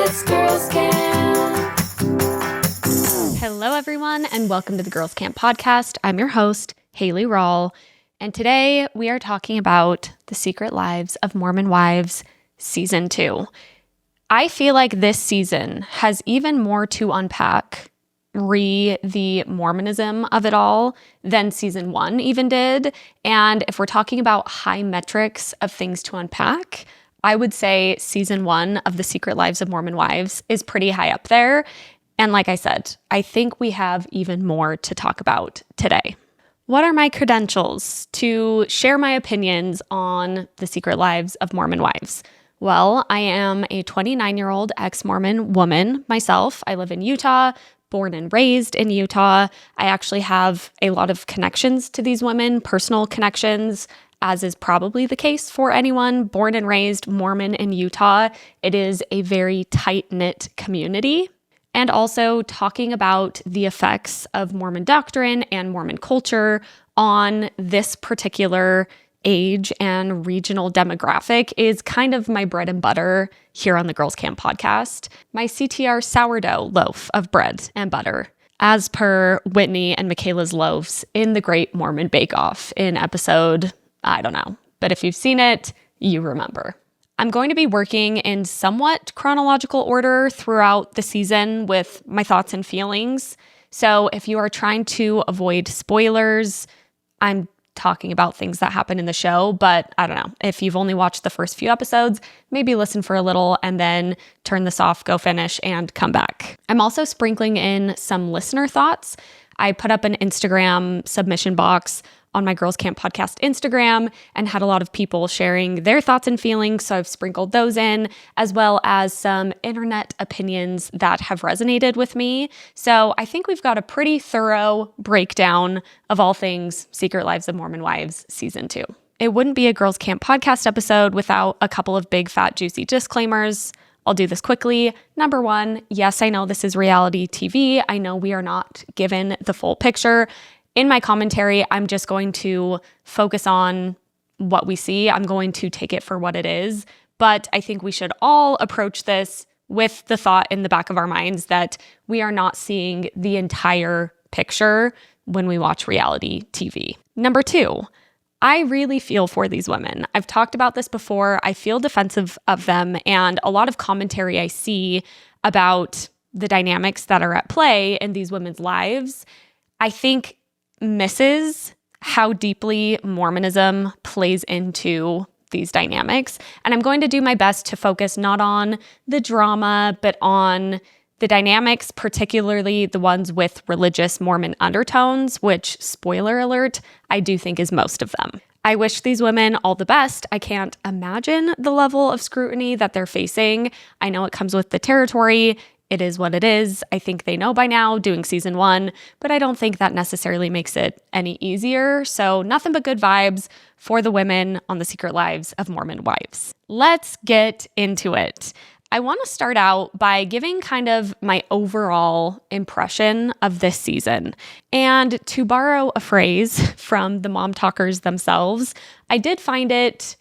it's Girls Camp. Hello, everyone, and welcome to the Girls Camp podcast. I'm your host, Haley Rawl, and today we are talking about The Secret Lives of Mormon Wives, Season 2. I feel like this season has even more to unpack the Mormonism of it all than Season 1 even did. And if we're talking about high metrics of things to unpack, I would say Season 1 of The Secret Lives of Mormon Wives is pretty high up there. And like I said, I think we have even more to talk about today. What are my credentials to share my opinions on The Secret Lives of Mormon Wives? Well, I am a 29-year-old ex-Mormon woman myself. I live in Utah, born and raised in Utah. I actually have a lot of connections to these women, personal connections, as is probably the case for anyone born and raised Mormon in Utah. It is a very tight-knit community. And also talking about the effects of Mormon doctrine and Mormon culture on this particular age and regional demographic is kind of my bread and butter here on the Girls Camp podcast. My CTR sourdough loaf of bread and butter, as per Whitney and Michaela's loaves in the Great Mormon Bake Off in episode, I don't know, but if you've seen it, you remember. I'm going to be working in somewhat chronological order throughout the season with my thoughts and feelings. So if you are trying to avoid spoilers, I'm talking about things that happen in the show, but I don't know. If you've only watched the first few episodes, maybe listen for a little and then turn this off, go finish, and come back. I'm also sprinkling in some listener thoughts. I put up an Instagram submission box on my Girls Camp podcast Instagram and had a lot of people sharing their thoughts and feelings. So I've sprinkled those in, as well as some internet opinions that have resonated with me. So I think we've got a pretty thorough breakdown of all things Secret Lives of Mormon Wives Season 2. It wouldn't be a Girls Camp podcast episode without a couple of big, fat, juicy disclaimers. I'll do this quickly. Number one, yes, I know this is reality TV. I know we are not given the full picture. In my commentary, I'm just going to focus on what we see. I'm going to take it for what it is. But I think we should all approach this with the thought in the back of our minds that we are not seeing the entire picture when we watch reality TV. Number two, I really feel for these women. I've talked about this before. I feel defensive of them, and a lot of commentary I see about the dynamics that are at play in these women's lives, I think misses how deeply Mormonism plays into these dynamics. And I'm going to do my best to focus not on the drama, but on the dynamics, particularly the ones with religious Mormon undertones, which, spoiler alert, I do think is most of them. I wish these women all the best. I can't imagine the level of scrutiny that they're facing. I know it comes with the territory. It is what it is. I think they know by now doing Season 1, but I don't think that necessarily makes it any easier. So nothing but good vibes for the women on The Secret Lives of Mormon Wives. Let's get into it. I want to start out by giving kind of my overall impression of this season. And to borrow a phrase from the mom talkers themselves, I did find it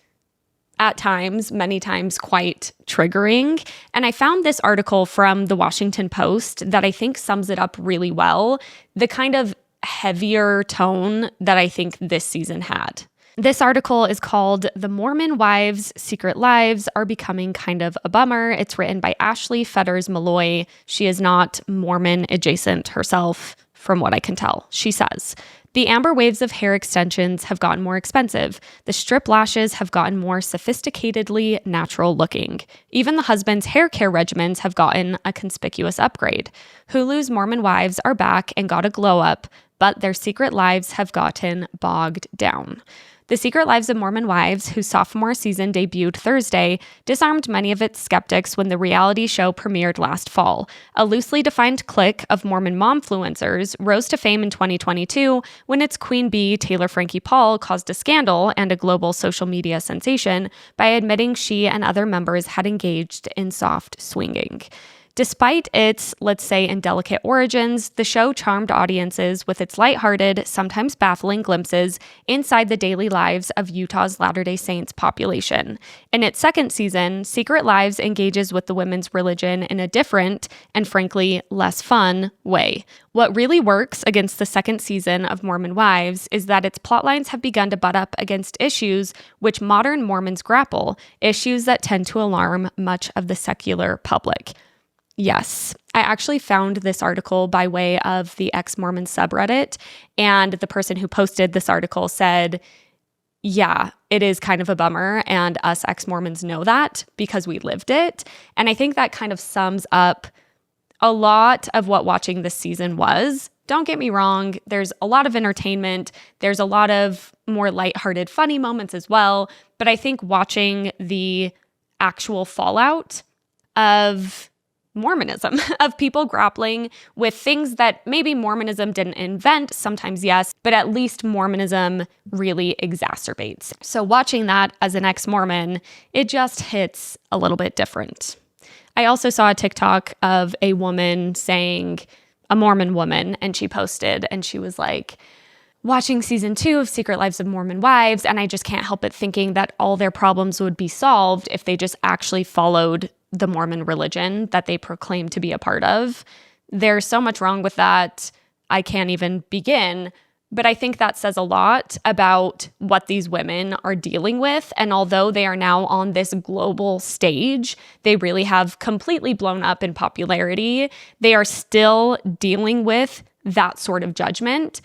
at times, many times, quite triggering. And I found this article from the Washington Post that I think sums it up really well, the kind of heavier tone that I think this season had. This article is called "The Mormon Wives' Secret Lives Are Becoming Kind of a Bummer." It's written by Ashley Fetters Malloy. She is not Mormon adjacent herself, from what I can tell. She says, "The amber waves of hair extensions have gotten more expensive. The strip lashes have gotten more sophisticatedly natural looking. Even the husband's hair care regimens have gotten a conspicuous upgrade. Hulu's Mormon Wives are back and got a glow up, but their secret lives have gotten bogged down." The Secret Lives of Mormon Wives, whose sophomore season debuted Thursday, disarmed many of its skeptics when the reality show premiered last fall. A loosely defined clique of Mormon momfluencers rose to fame in 2022 when its queen bee, Taylor Frankie Paul, caused a scandal and a global social media sensation by admitting she and other members had engaged in soft swinging. Despite its, let's say, indelicate origins, the show charmed audiences with its lighthearted, sometimes baffling glimpses inside the daily lives of Utah's Latter-day Saints population. In its second season, Secret Lives engages with the women's religion in a different, and frankly, less fun way. What really works against the second season of Mormon Wives is that its plotlines have begun to butt up against issues which modern Mormons grapple, issues that tend to alarm much of the secular public. Yes, I actually found this article by way of the Ex-Mormon subreddit, and the person who posted this article said, yeah, it is kind of a bummer, and us ex-Mormons know that because we lived it. And I think that kind of sums up a lot of what watching this season was. Don't get me wrong, there's a lot of entertainment, there's a lot of more lighthearted, funny moments as well, but I think watching the actual fallout of Mormonism, of people grappling with things that maybe Mormonism didn't invent, sometimes yes, but at least Mormonism really exacerbates. So watching that as an ex-Mormon, it just hits a little bit different. I also saw a TikTok of a woman saying, a Mormon woman, and she posted and she was like, watching season 2 of Secret Lives of Mormon Wives, and I just can't help but thinking that all their problems would be solved if they just actually followed the Mormon religion that they proclaim to be a part of. There's so much wrong with that, I can't even begin. But I think that says a lot about what these women are dealing with. And although they are now on this global stage, they really have completely blown up in popularity. They are still dealing with that sort of judgment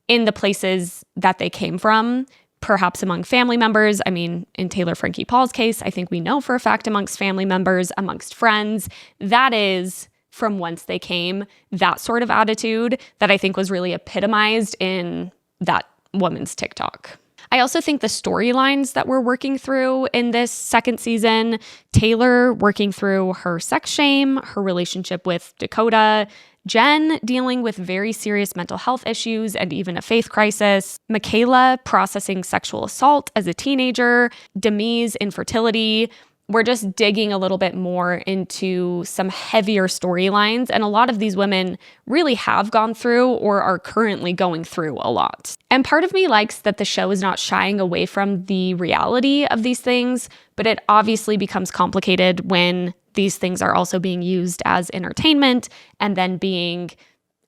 in the places that they came from, perhaps among family members. I mean, in Taylor Frankie Paul's case, I think we know for a fact amongst family members, amongst friends, that is from whence they came, that sort of attitude that I think was really epitomized in that woman's TikTok. I also think the storylines that we're working through in this second season, Taylor working through her sex shame, her relationship with Dakota, Jen dealing with very serious mental health issues and even a faith crisis, Michaela processing sexual assault as a teenager, Demi's infertility. We're just digging a little bit more into some heavier storylines, and a lot of these women really have gone through or are currently going through a lot. And part of me likes that the show is not shying away from the reality of these things, but it obviously becomes complicated when these things are also being used as entertainment and then being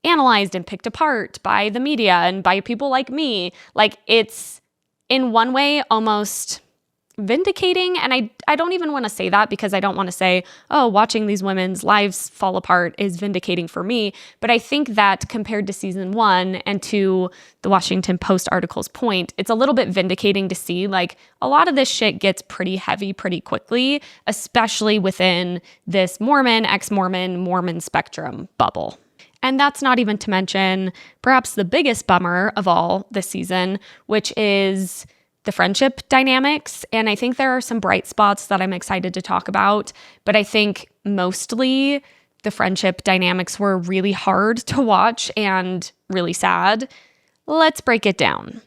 analyzed and picked apart by the media and by people like me. Like, it's in one way almost vindicating, and I don't even want to say that because I don't want to say, oh, watching these women's lives fall apart is vindicating for me, but I think that compared to season 1 and to the Washington Post article's point, it's a little bit vindicating to see like a lot of this shit gets pretty heavy pretty quickly, especially within this Mormon, ex-Mormon, Mormon spectrum bubble. And that's not even to mention perhaps the biggest bummer of all this season, which is the friendship dynamics. And I think there are some bright spots that I'm excited to talk about, but I think mostly the friendship dynamics were really hard to watch and really sad. Let's break it down.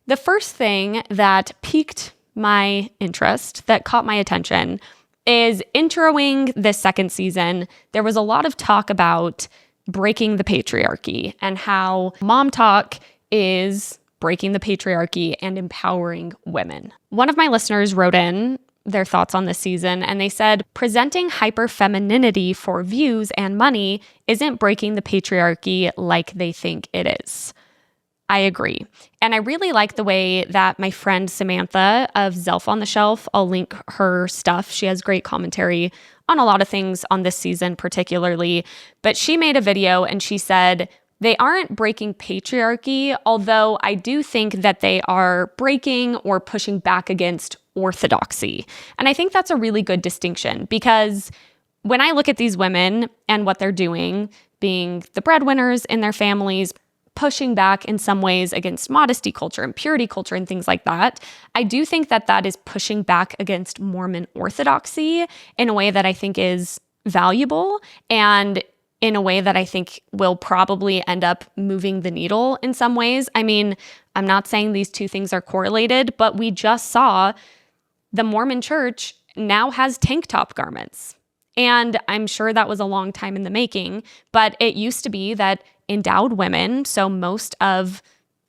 The first thing that piqued my interest, that caught my attention, is introing this second season. There was a lot of talk about breaking the patriarchy and how mom talk is breaking the patriarchy and empowering women. One of my listeners wrote in their thoughts on this season, and they said, presenting hyper-femininity for views and money isn't breaking the patriarchy like they think it is. I agree. And I really like the way that my friend Samantha of Zelf on the Shelf, I'll link her stuff. She has great commentary on a lot of things on this season particularly, but she made a video and she said, they aren't breaking patriarchy, although I do think that they are breaking or pushing back against orthodoxy. And I think that's a really good distinction because when I look at these women and what they're doing, being the breadwinners in their families, pushing back in some ways against modesty culture and purity culture and things like that, I do think that that is pushing back against Mormon orthodoxy in a way that I think is valuable and in a way that I think will probably end up moving the needle in some ways. I mean, I'm not saying these two things are correlated, but we just saw the Mormon church now has tank top garments. And I'm sure that was a long time in the making, but it used to be that endowed women, so most of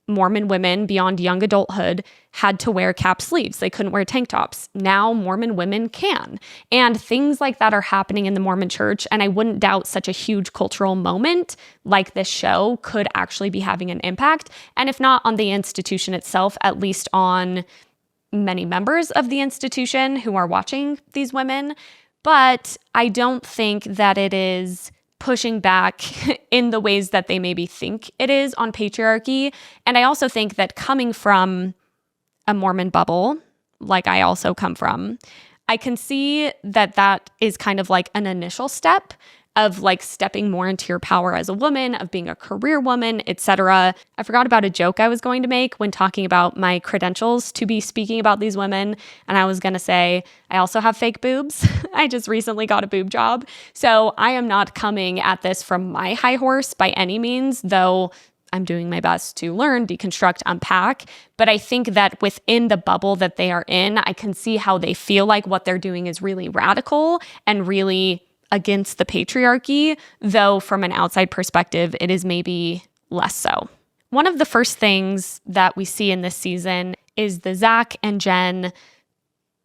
Mormon women beyond young adulthood, had to wear cap sleeves. They couldn't wear tank tops. Now Mormon women can. And things like that are happening in the Mormon church. And I wouldn't doubt such a huge cultural moment like this show could actually be having an impact. And if not on the institution itself, at least on many members of the institution who are watching these women. But I don't think that it is pushing back in the ways that they maybe think it is on patriarchy. And I also think that coming from a Mormon bubble, like I also come from, I can see that that is kind of like an initial step of like stepping more into your power as a woman, of being a career woman, etc. I forgot about a joke I was going to make when talking about my credentials to be speaking about these women. And I was going to say, I also have fake boobs. I just recently got a boob job. So I am not coming at this from my high horse by any means, though I'm doing my best to learn, deconstruct, unpack. But I think that within the bubble that they are in, I can see how they feel like what they're doing is really radical and really against the patriarchy, though from an outside perspective, it is maybe less so. One of the first things that we see in this season is the Zach and Jen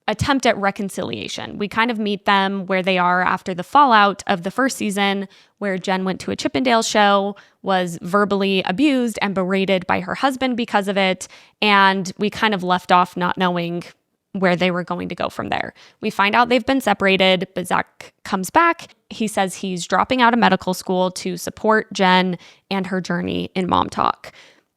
attempt at reconciliation. We kind of meet them where they are after the fallout of the first season, where Jen went to a Chippendale show, was verbally abused and berated by her husband because of it, and we kind of left off not knowing where they were going to go from there. We find out they've been separated, but Zach comes back. He says he's dropping out of medical school to support Jen and her journey in mom talk.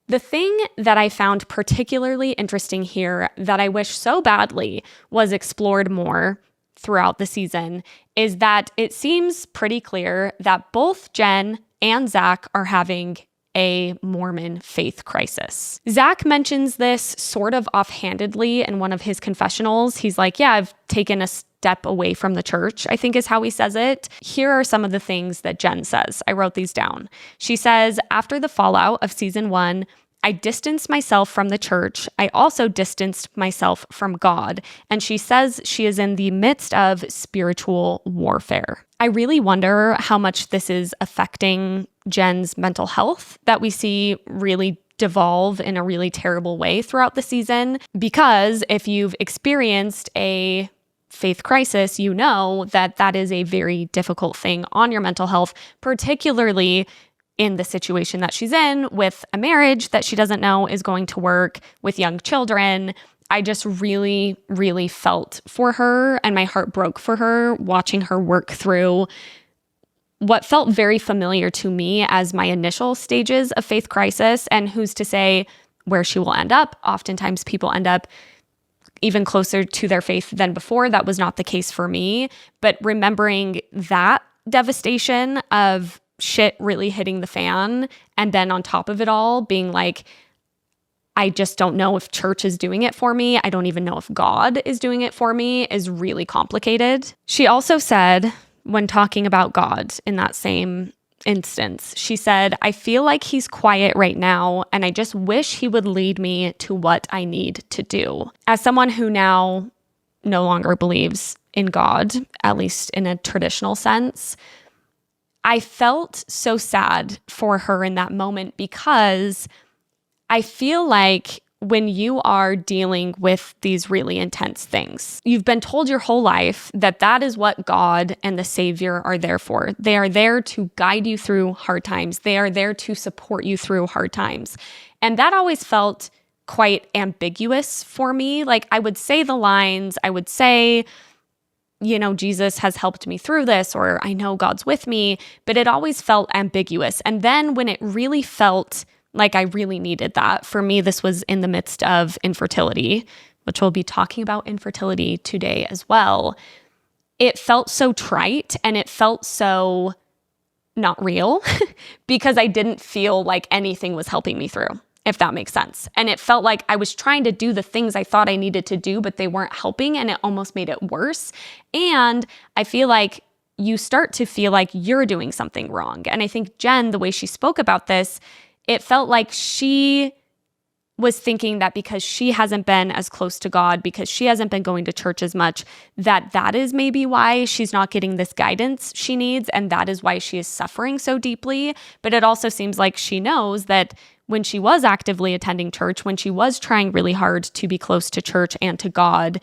The thing that I found particularly interesting here that I wish so badly was explored more throughout the season is that it seems pretty clear that both Jen and Zach are having a Mormon faith crisis. Zach mentions this sort of offhandedly in one of his confessionals. He's like, yeah, I've taken a step away from the church, I think is how he says it. Here are some of the things that Jen says. I wrote these down. She says, after the fallout of season 1, I distanced myself from the church. I also distanced myself from God. And she says she is in the midst of spiritual warfare. I really wonder how much this is affecting Jen's mental health that we see really devolve in a really terrible way throughout the season. Because if you've experienced a faith crisis, you know that that is a very difficult thing on your mental health, particularly in the situation that she's in with a marriage that she doesn't know is going to work, with young children. I just really, really felt for her, and my heart broke for her watching her work through what felt very familiar to me as my initial stages of faith crisis, and who's to say where she will end up. Oftentimes people end up even closer to their faith than before. That was not the case for me. But remembering that devastation of shit really hitting the fan, and then on top of it all being like, I just don't know if church is doing it for me, I don't even know if God is doing it for me, is really complicated. She also said, when talking about God in that same instance, she said, I feel like he's quiet right now, and I just wish he would lead me to what I need to do. As someone who now no longer believes in God, at least in a traditional sense, I felt so sad for her in that moment, because I feel like when you are dealing with these really intense things, you've been told your whole life that that is what God and the Savior are there for. They are there to guide you through hard times. They are there to support you through hard times. And that always felt quite ambiguous for me. Like, I would say the lines, I would say, you know, Jesus has helped me through this, or I know God's with me, but it always felt ambiguous. And then when it really felt like I really needed that, for me, this was in the midst of infertility, which we'll be talking about infertility today as well. It felt so trite, and it felt so not real because I didn't feel like anything was helping me through, if that makes sense. And it felt like I was trying to do the things I thought I needed to do, but they weren't helping, and it almost made it worse. And I feel like you start to feel like you're doing something wrong. And I think Jen, the way she spoke about this, it felt like she was thinking that because she hasn't been as close to God, because she hasn't been going to church as much, that is maybe why she's not getting this guidance she needs, and that is why she is suffering so deeply. But it also seems like she knows that when she was actively attending church, when she was trying really hard to be close to church and to God,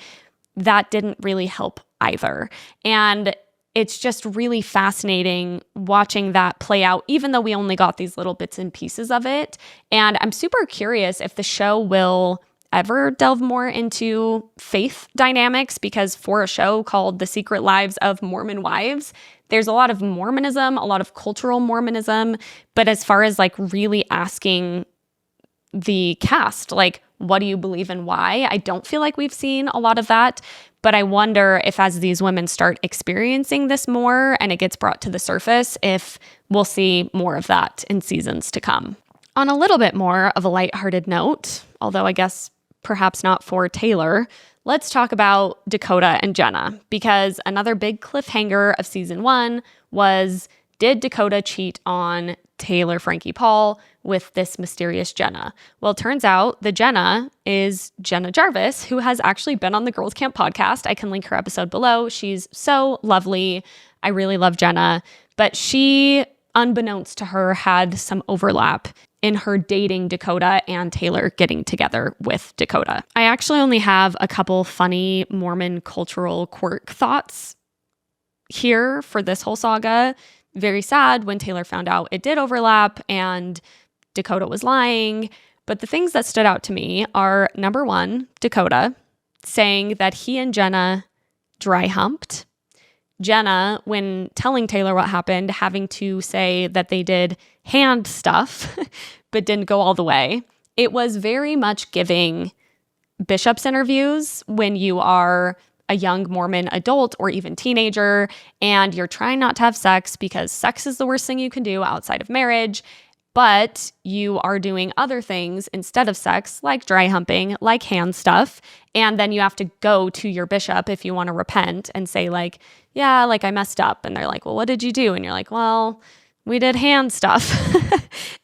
that didn't really help either. And it's just really fascinating watching that play out, even though we only got these little bits and pieces of it. And I'm super curious if the show will ever delve more into faith dynamics, because for a show called The Secret Lives of Mormon Wives, there's a lot of Mormonism, a lot of cultural Mormonism. But as far as like really asking the cast, like, what do you believe and why? I don't feel like we've seen a lot of that. But I wonder if as these women start experiencing this more and it gets brought to the surface, if we'll see more of that in seasons to come. On a little bit more of a lighthearted note, although I guess perhaps not for Taylor, let's talk about Dakota and Jenna, because another big cliffhanger of season 1 was, did Dakota cheat on Taylor Frankie Paul with this mysterious Jenna? Well, it turns out the Jenna is Jenna Jarvis, who has actually been on the Girls Camp podcast. I can link her episode below. She's so lovely. I really love Jenna. But she, unbeknownst to her, had some overlap in her dating Dakota and Taylor getting together with Dakota. I actually only have a couple funny Mormon cultural quirk thoughts here for this whole saga. Very sad when Taylor found out it did overlap and Dakota was lying. But the things that stood out to me are, number one, Dakota saying that he and Jenna dry humped. Jenna, when telling Taylor what happened, having to say that they did hand stuff, but didn't go all the way. It was very much giving Bishop's interviews when you are a young Mormon adult or even teenager, and you're trying not to have sex because sex is the worst thing you can do outside of marriage, but you are doing other things instead of sex, like dry humping, like hand stuff, and then you have to go to your bishop if you want to repent and say like, yeah, like I messed up. And they're like, well, what did you do? And you're like, well, we did hand stuff.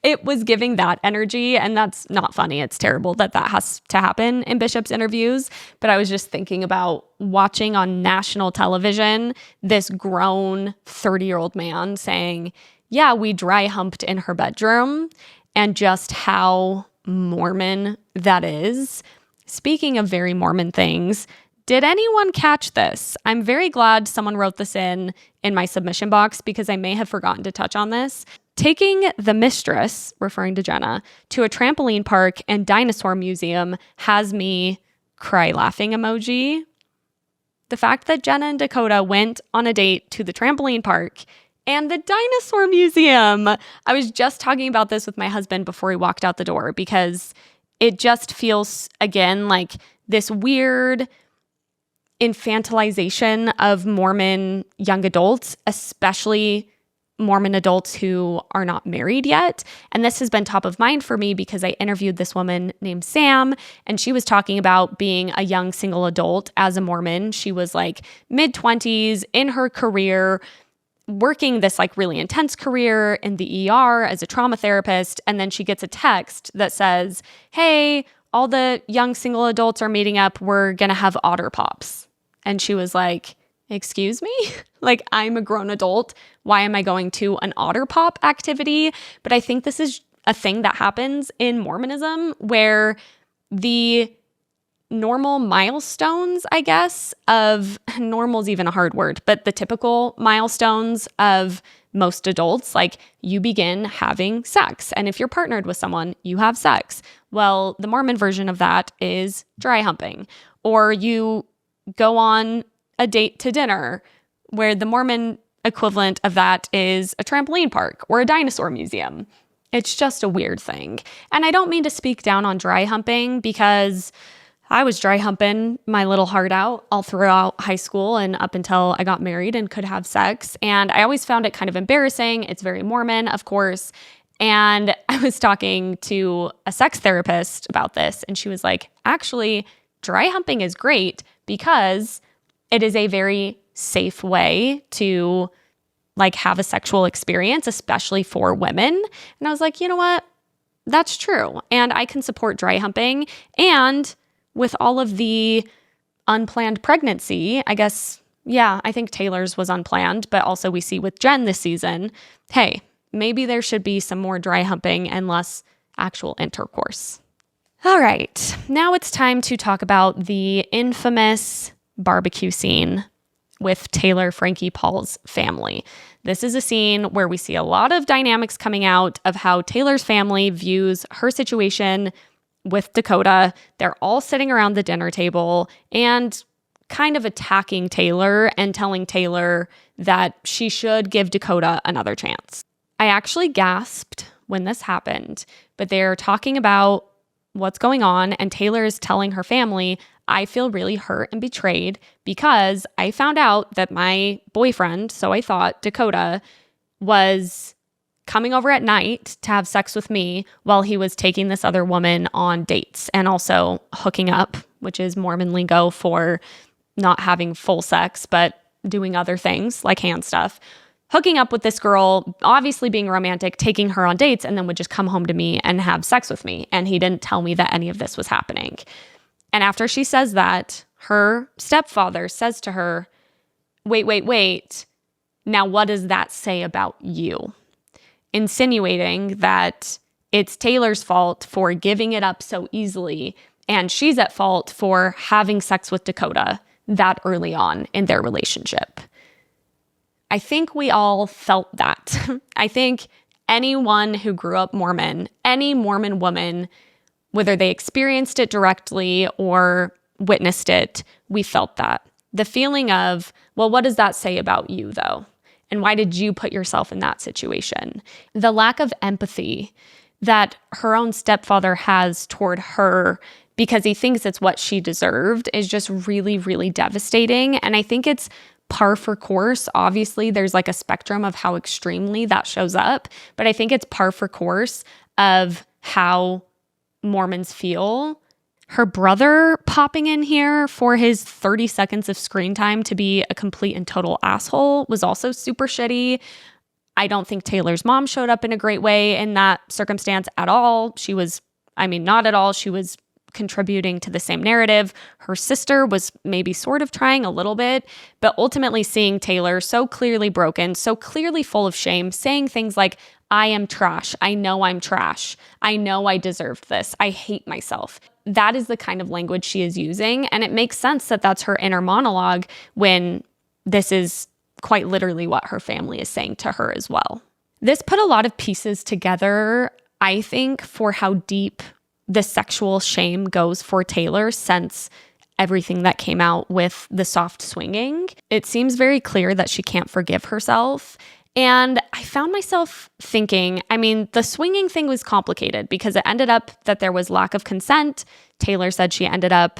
It was giving that energy, and that's not funny. It's terrible that that has to happen in Bishop's interviews. But I was just thinking about watching on national television this grown 30-year-old man saying, yeah, we dry humped in her bedroom, and just how Mormon that is. Speaking of very Mormon things, did anyone catch this? I'm very glad someone wrote this in my submission box, because I may have forgotten to touch on this. Taking the mistress, referring to Jenna, to a trampoline park and dinosaur museum has me cry laughing emoji. The fact that Jenna and Dakota went on a date to the trampoline park and the dinosaur museum. I was just talking about this with my husband before he walked out the door, because it just feels, again, like this weird infantilization of Mormon young adults, especially Mormon adults who are not married yet. And this has been top of mind for me because I interviewed this woman named Sam, and she was talking about being a young single adult as a Mormon. She was like mid-20s in her career, working this like really intense career in the ER as a trauma therapist. And then she gets a text that says, hey, all the young single adults are meeting up. We're going to have otter pops. And she was like, excuse me? Like, I'm a grown adult. Why am I going to an otter pop activity? But I think this is a thing that happens in Mormonism, where the normal milestones, I guess, of normal's even a hard word, but the typical milestones of most adults, like you begin having sex. And if you're partnered with someone, you have sex. Well, the Mormon version of that is dry humping, or you go on a date to dinner, where the Mormon equivalent of that is a trampoline park or a dinosaur museum. It's just a weird thing. And I don't mean to speak down on dry humping, because I was dry humping my little heart out all throughout high school and up until I got married and could have sex. And I always found it kind of embarrassing. It's very Mormon, of course. And I was talking to a sex therapist about this, and she was like, actually, dry humping is great because it is a very safe way to like have a sexual experience, especially for women. And I was like, you know what? that's true. And I can support dry humping. And with all of the unplanned pregnancy, I guess, yeah, I think Taylor's was unplanned, but also we see with Jen this season, hey, maybe there should be some more dry humping and less actual intercourse. All right, now it's time to talk about the infamous barbecue scene with Taylor, Frankie, Paul's family. This is a scene where we see a lot of dynamics coming out of how Taylor's family views her situation with Dakota. They're all sitting around the dinner table and kind of attacking Taylor and telling Taylor that she should give Dakota another chance. I actually gasped when this happened, but they're talking about what's going on, and Taylor is telling her family, I feel really hurt and betrayed because I found out that my boyfriend, so I thought, Dakota, was coming over at night to have sex with me while he was taking this other woman on dates and also hooking up, which is Mormon lingo for not having full sex, but doing other things like hand stuff. Hooking up with this girl, obviously being romantic, taking her on dates, and then would just come home to me and have sex with me. And he didn't tell me that any of this was happening. And after she says that, her stepfather says to her, wait. Now, what does that say about you? Insinuating that it's Taylor's fault for giving it up so easily, and she's at fault for having sex with Dakota that early on in their relationship. I think we all felt that. I think anyone who grew up Mormon, any Mormon woman, whether they experienced it directly or witnessed it, we felt that. The feeling of, well, what does that say about you, though? And why did you put yourself in that situation? The lack of empathy that her own stepfather has toward her because he thinks it's what she deserved is just really, really devastating. And I think it's par for course. Obviously, there's like a spectrum of how extremely that shows up, but I think it's par for course of how Mormons feel. Her brother popping in here for his 30 seconds of screen time to be a complete and total asshole was also super shitty. I don't think Taylor's mom showed up in a great way in that circumstance at all. Not at all. She was contributing to the same narrative. Her sister was maybe sort of trying a little bit, but ultimately seeing Taylor so clearly broken, so clearly full of shame, saying things like, I am trash. I know I'm trash. I know I deserved this. I hate myself. That is the kind of language she is using. And it makes sense that that's her inner monologue when this is quite literally what her family is saying to her as well. This put a lot of pieces together, I think, for how deep the sexual shame goes for Taylor since everything that came out with the soft swinging. It seems very clear that she can't forgive herself. And I found myself thinking, the swinging thing was complicated because it ended up that there was lack of consent. Taylor said she ended up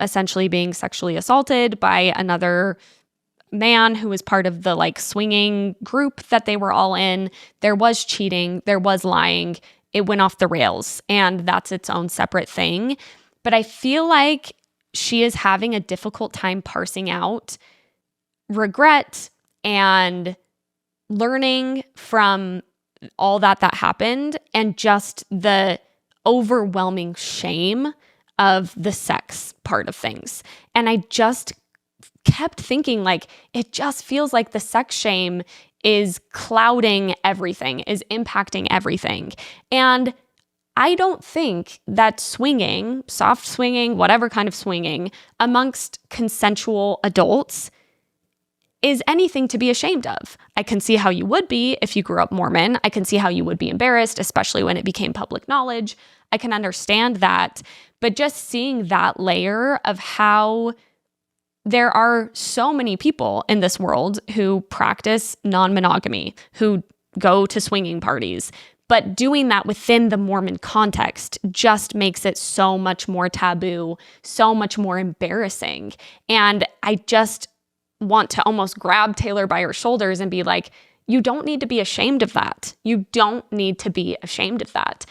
essentially being sexually assaulted by another man who was part of the swinging group that they were all in. There was cheating, there was lying. It went off the rails, and that's its own separate thing. But I feel like she is having a difficult time parsing out regret and learning from all that happened and just the overwhelming shame of the sex part of things. And I just kept thinking, it just feels like the sex shame is clouding everything, is impacting everything. And I don't think that swinging, soft swinging, whatever kind of swinging, amongst consensual adults is anything to be ashamed of. I can see how you would be if you grew up Mormon. I can see how you would be embarrassed, especially when it became public knowledge. I can understand that. But just seeing that layer of how there are so many people in this world who practice non-monogamy, who go to swinging parties, but doing that within the Mormon context just makes it so much more taboo, so much more embarrassing. And I just want to almost grab Taylor by her shoulders and be like, you don't need to be ashamed of that. You don't need to be ashamed of that.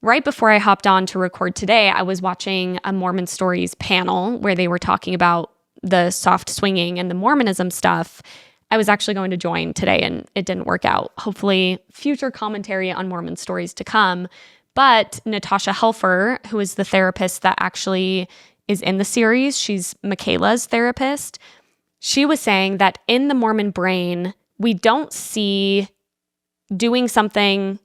Right before I hopped on to record today, I was watching a Mormon Stories panel where they were talking about the soft swinging and the Mormonism stuff. I was actually going to join today and it didn't work out. Hopefully future commentary on Mormon Stories to come. But Natasha Helfer, who is the therapist that actually is in the series, she's Michaela's therapist, she was saying that in the Mormon brain, we don't see doing something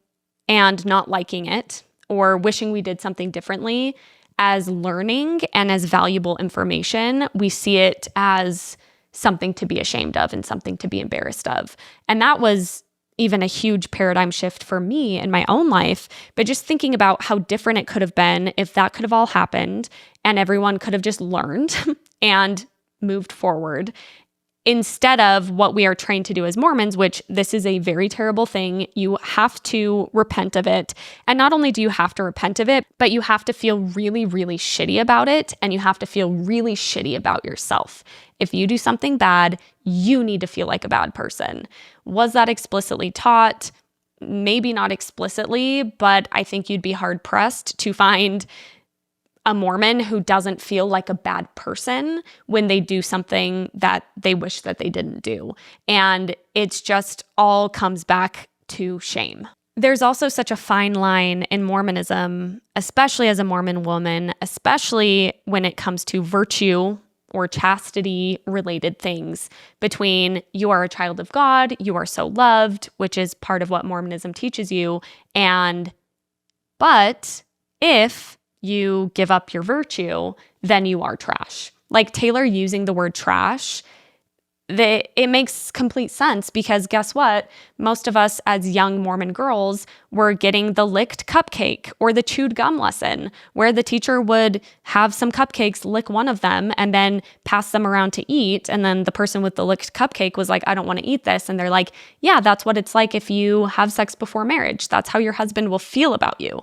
and not liking it or wishing we did something differently as learning and as valuable information. We see it as something to be ashamed of and something to be embarrassed of. And that was even a huge paradigm shift for me in my own life. But just thinking about how different it could have been if that could have all happened and everyone could have just learned and moved forward, instead of what we are trained to do as Mormons, which this is a very terrible thing. You have to repent of it. And not only do you have to repent of it, but you have to feel really, really shitty about it. And you have to feel really shitty about yourself. If you do something bad, you need to feel like a bad person. Was that explicitly taught? Maybe not explicitly, but I think you'd be hard pressed to find a Mormon who doesn't feel like a bad person when they do something that they wish that they didn't do. And it's just all comes back to shame. There's also such a fine line in Mormonism, especially as a Mormon woman, especially when it comes to virtue or chastity related things, between you are a child of God, you are so loved, which is part of what Mormonism teaches you, but if you give up your virtue, then you are trash. Like Taylor using the word trash, it makes complete sense, because guess what? Most of us as young Mormon girls were getting the licked cupcake or the chewed gum lesson, where the teacher would have some cupcakes, lick one of them, and then pass them around to eat. And then the person with the licked cupcake was like, I don't want to eat this. And they're like, yeah, that's what it's like if you have sex before marriage. That's how your husband will feel about you.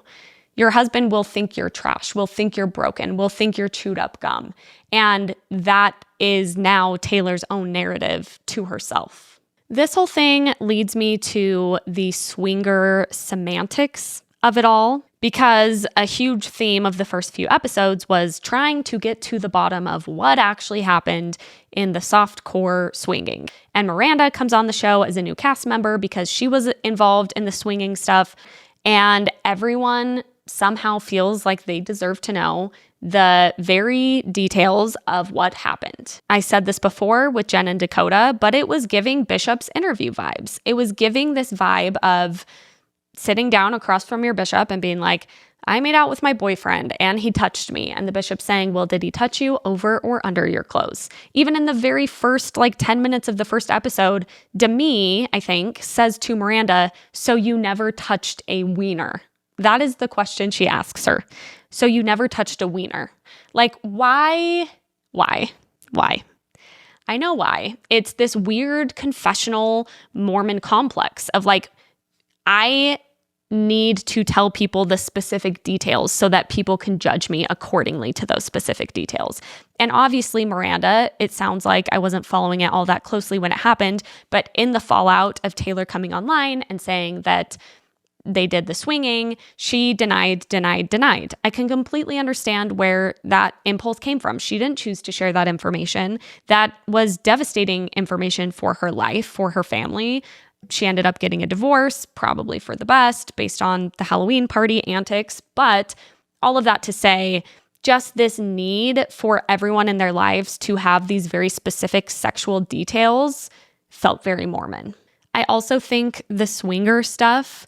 Your husband will think you're trash, will think you're broken, will think you're chewed up gum. And that is now Taylor's own narrative to herself. This whole thing leads me to the swinger semantics of it all, because a huge theme of the first few episodes was trying to get to the bottom of what actually happened in the softcore swinging. And Miranda comes on the show as a new cast member because she was involved in the swinging stuff, and everyone somehow feels like they deserve to know the very details of what happened. I said this before with Jen and Dakota, but it was giving Bishop's interview vibes. It was giving this vibe of sitting down across from your bishop and being like, I made out with my boyfriend and he touched me. And the bishop saying, well, did he touch you over or under your clothes? Even in the very first 10 minutes of the first episode, Demi, I think, says to Miranda, so you never touched a wiener? That is the question she asks her. So you never touched a wiener. Like, why? I know why. It's this weird confessional Mormon complex of I need to tell people the specific details so that people can judge me accordingly to those specific details. And obviously, Miranda, it sounds like I wasn't following it all that closely when it happened, but in the fallout of Taylor coming online and saying that they did the swinging, she denied. I can completely understand where that impulse came from. She didn't choose to share that information. That was devastating information for her life, for her family. She ended up getting a divorce, probably for the best, based on the Halloween party antics. But all of that to say, just this need for everyone in their lives to have these very specific sexual details felt very Mormon. I also think the swinger stuff,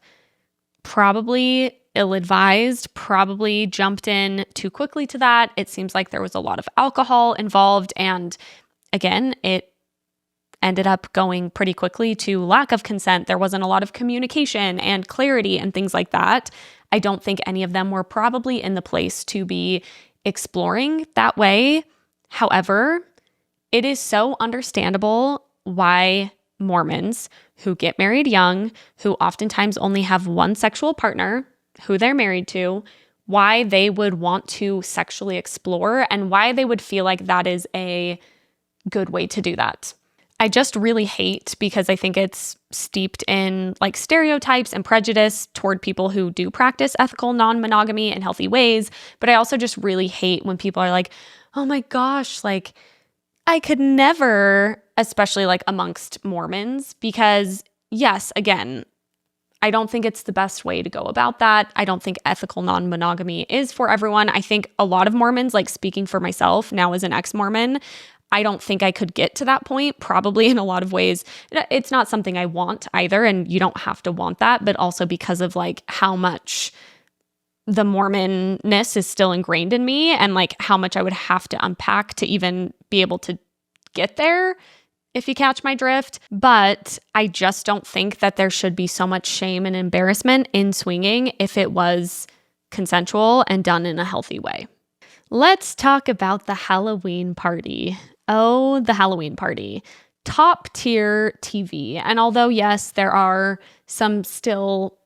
probably ill-advised, probably jumped in too quickly to that. It seems like there was a lot of alcohol involved. And again, it ended up going pretty quickly to lack of consent. There wasn't a lot of communication and clarity and things like that. I don't think any of them were probably in the place to be exploring that way. However, it is so understandable why Mormons who get married young, who oftentimes only have one sexual partner who they're married to, why they would want to sexually explore and why they would feel like that is a good way to do that. I just really hate, because I think it's steeped in stereotypes and prejudice toward people who do practice ethical non-monogamy in healthy ways. But I also just really hate when people are like, oh my gosh, I could never, especially amongst Mormons, because yes, again, I don't think it's the best way to go about that. I don't think ethical non-monogamy is for everyone. I think a lot of Mormons, like speaking for myself now as an ex-Mormon, I don't think I could get to that point, probably in a lot of ways. It's not something I want either, and you don't have to want that, but also because of like how much the Mormonness is still ingrained in me and like how much I would have to unpack to even be able to get there, if you catch my drift. But I just don't think that there should be so much shame and embarrassment in swinging if it was consensual and done in a healthy way. Let's talk about the Halloween party. Oh, the Halloween party. Top tier TV. And although, yes, there are some still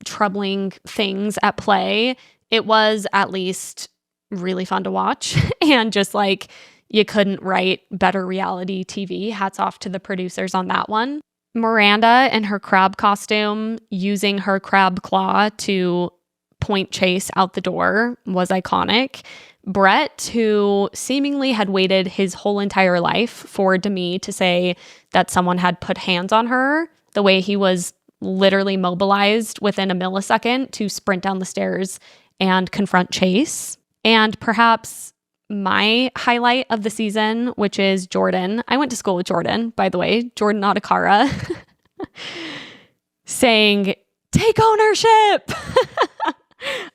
troubling things at play, it was at least really fun to watch. And just like, you couldn't write better reality TV. Hats off to the producers on that one. Miranda in her crab costume, using her crab claw to point Chase out the door, was iconic. Brett, who seemingly had waited his whole entire life for Demi to say that someone had put hands on her, the way he was literally mobilized within a millisecond to sprint down the stairs and confront Chase. And perhaps my highlight of the season, which is Jordan. I went to school with Jordan, by the way, Jordan Adakara, saying, take ownership.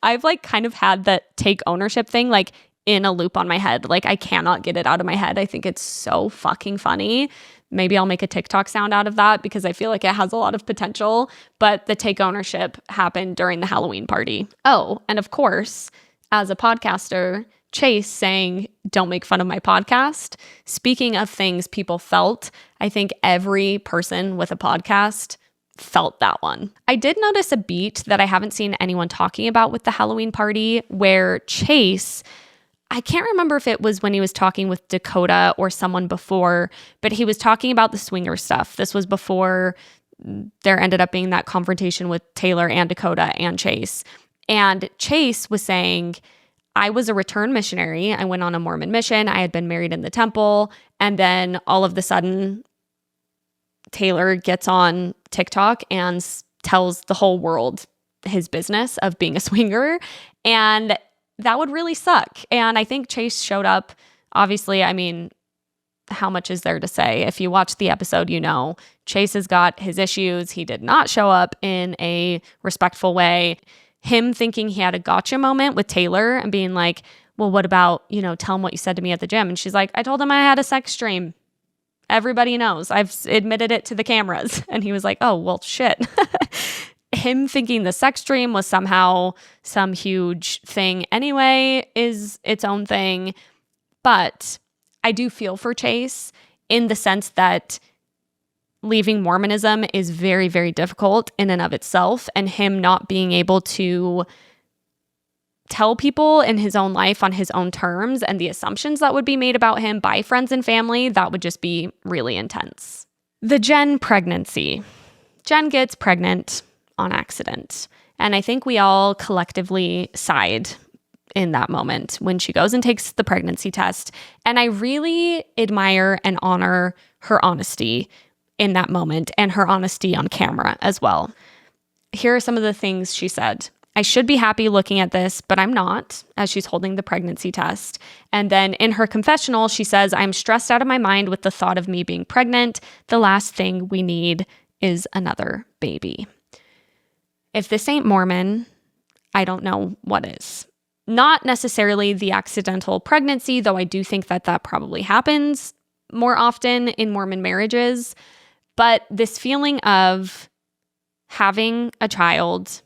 I've like kind of had that take ownership thing like in a loop on my head. Like I cannot get it out of my head. I think it's so fucking funny. Maybe I'll make a TikTok sound out of that because I feel like it has a lot of potential. But the take ownership happened during the Halloween party. Oh, and of course, as a podcaster, Chase saying, don't make fun of my podcast. Speaking of things people felt, I think every person with a podcast felt that one. I did notice a beat that I haven't seen anyone talking about with the Halloween party where Chase, I can't remember if it was when he was talking with Dakota or someone before, but he was talking about the swinger stuff. This was before there ended up being that confrontation with Taylor and Dakota and Chase. And Chase was saying, I was a return missionary. I went on a Mormon mission. I had been married in the temple. And then all of the sudden, Taylor gets on TikTok and tells the whole world his business of being a swinger. And that would really suck. And I think Chase showed up. Obviously, I mean, how much is there to say? If you watch the episode, you know, Chase has got his issues. He did not show up in a respectful way. Him thinking he had a gotcha moment with Taylor and being like, well, what about, you know, tell him what you said to me at the gym. And she's like, I told him I had a sex dream. Everybody knows. I've admitted it to the cameras. And he was like, oh, well, shit. Him thinking the sex dream was somehow some huge thing anyway is its own thing. But I do feel for Chase in the sense that leaving Mormonism is very, very difficult in and of itself, and him not being able to tell people in his own life on his own terms and the assumptions that would be made about him by friends and family, that would just be really intense. The Jen pregnancy. Jen gets pregnant on accident, and I think we all collectively sighed in that moment when she goes and takes the pregnancy test, and I really admire and honor her honesty in that moment and her honesty on camera as well. Here are some of the things she said. I should be happy looking at this, but I'm not, as she's holding the pregnancy test. And then in her confessional, she says, I'm stressed out of my mind with the thought of me being pregnant. The last thing we need is another baby. If this ain't Mormon, I don't know what is. Not necessarily the accidental pregnancy, though I do think that that probably happens more often in Mormon marriages. But this feeling of having a child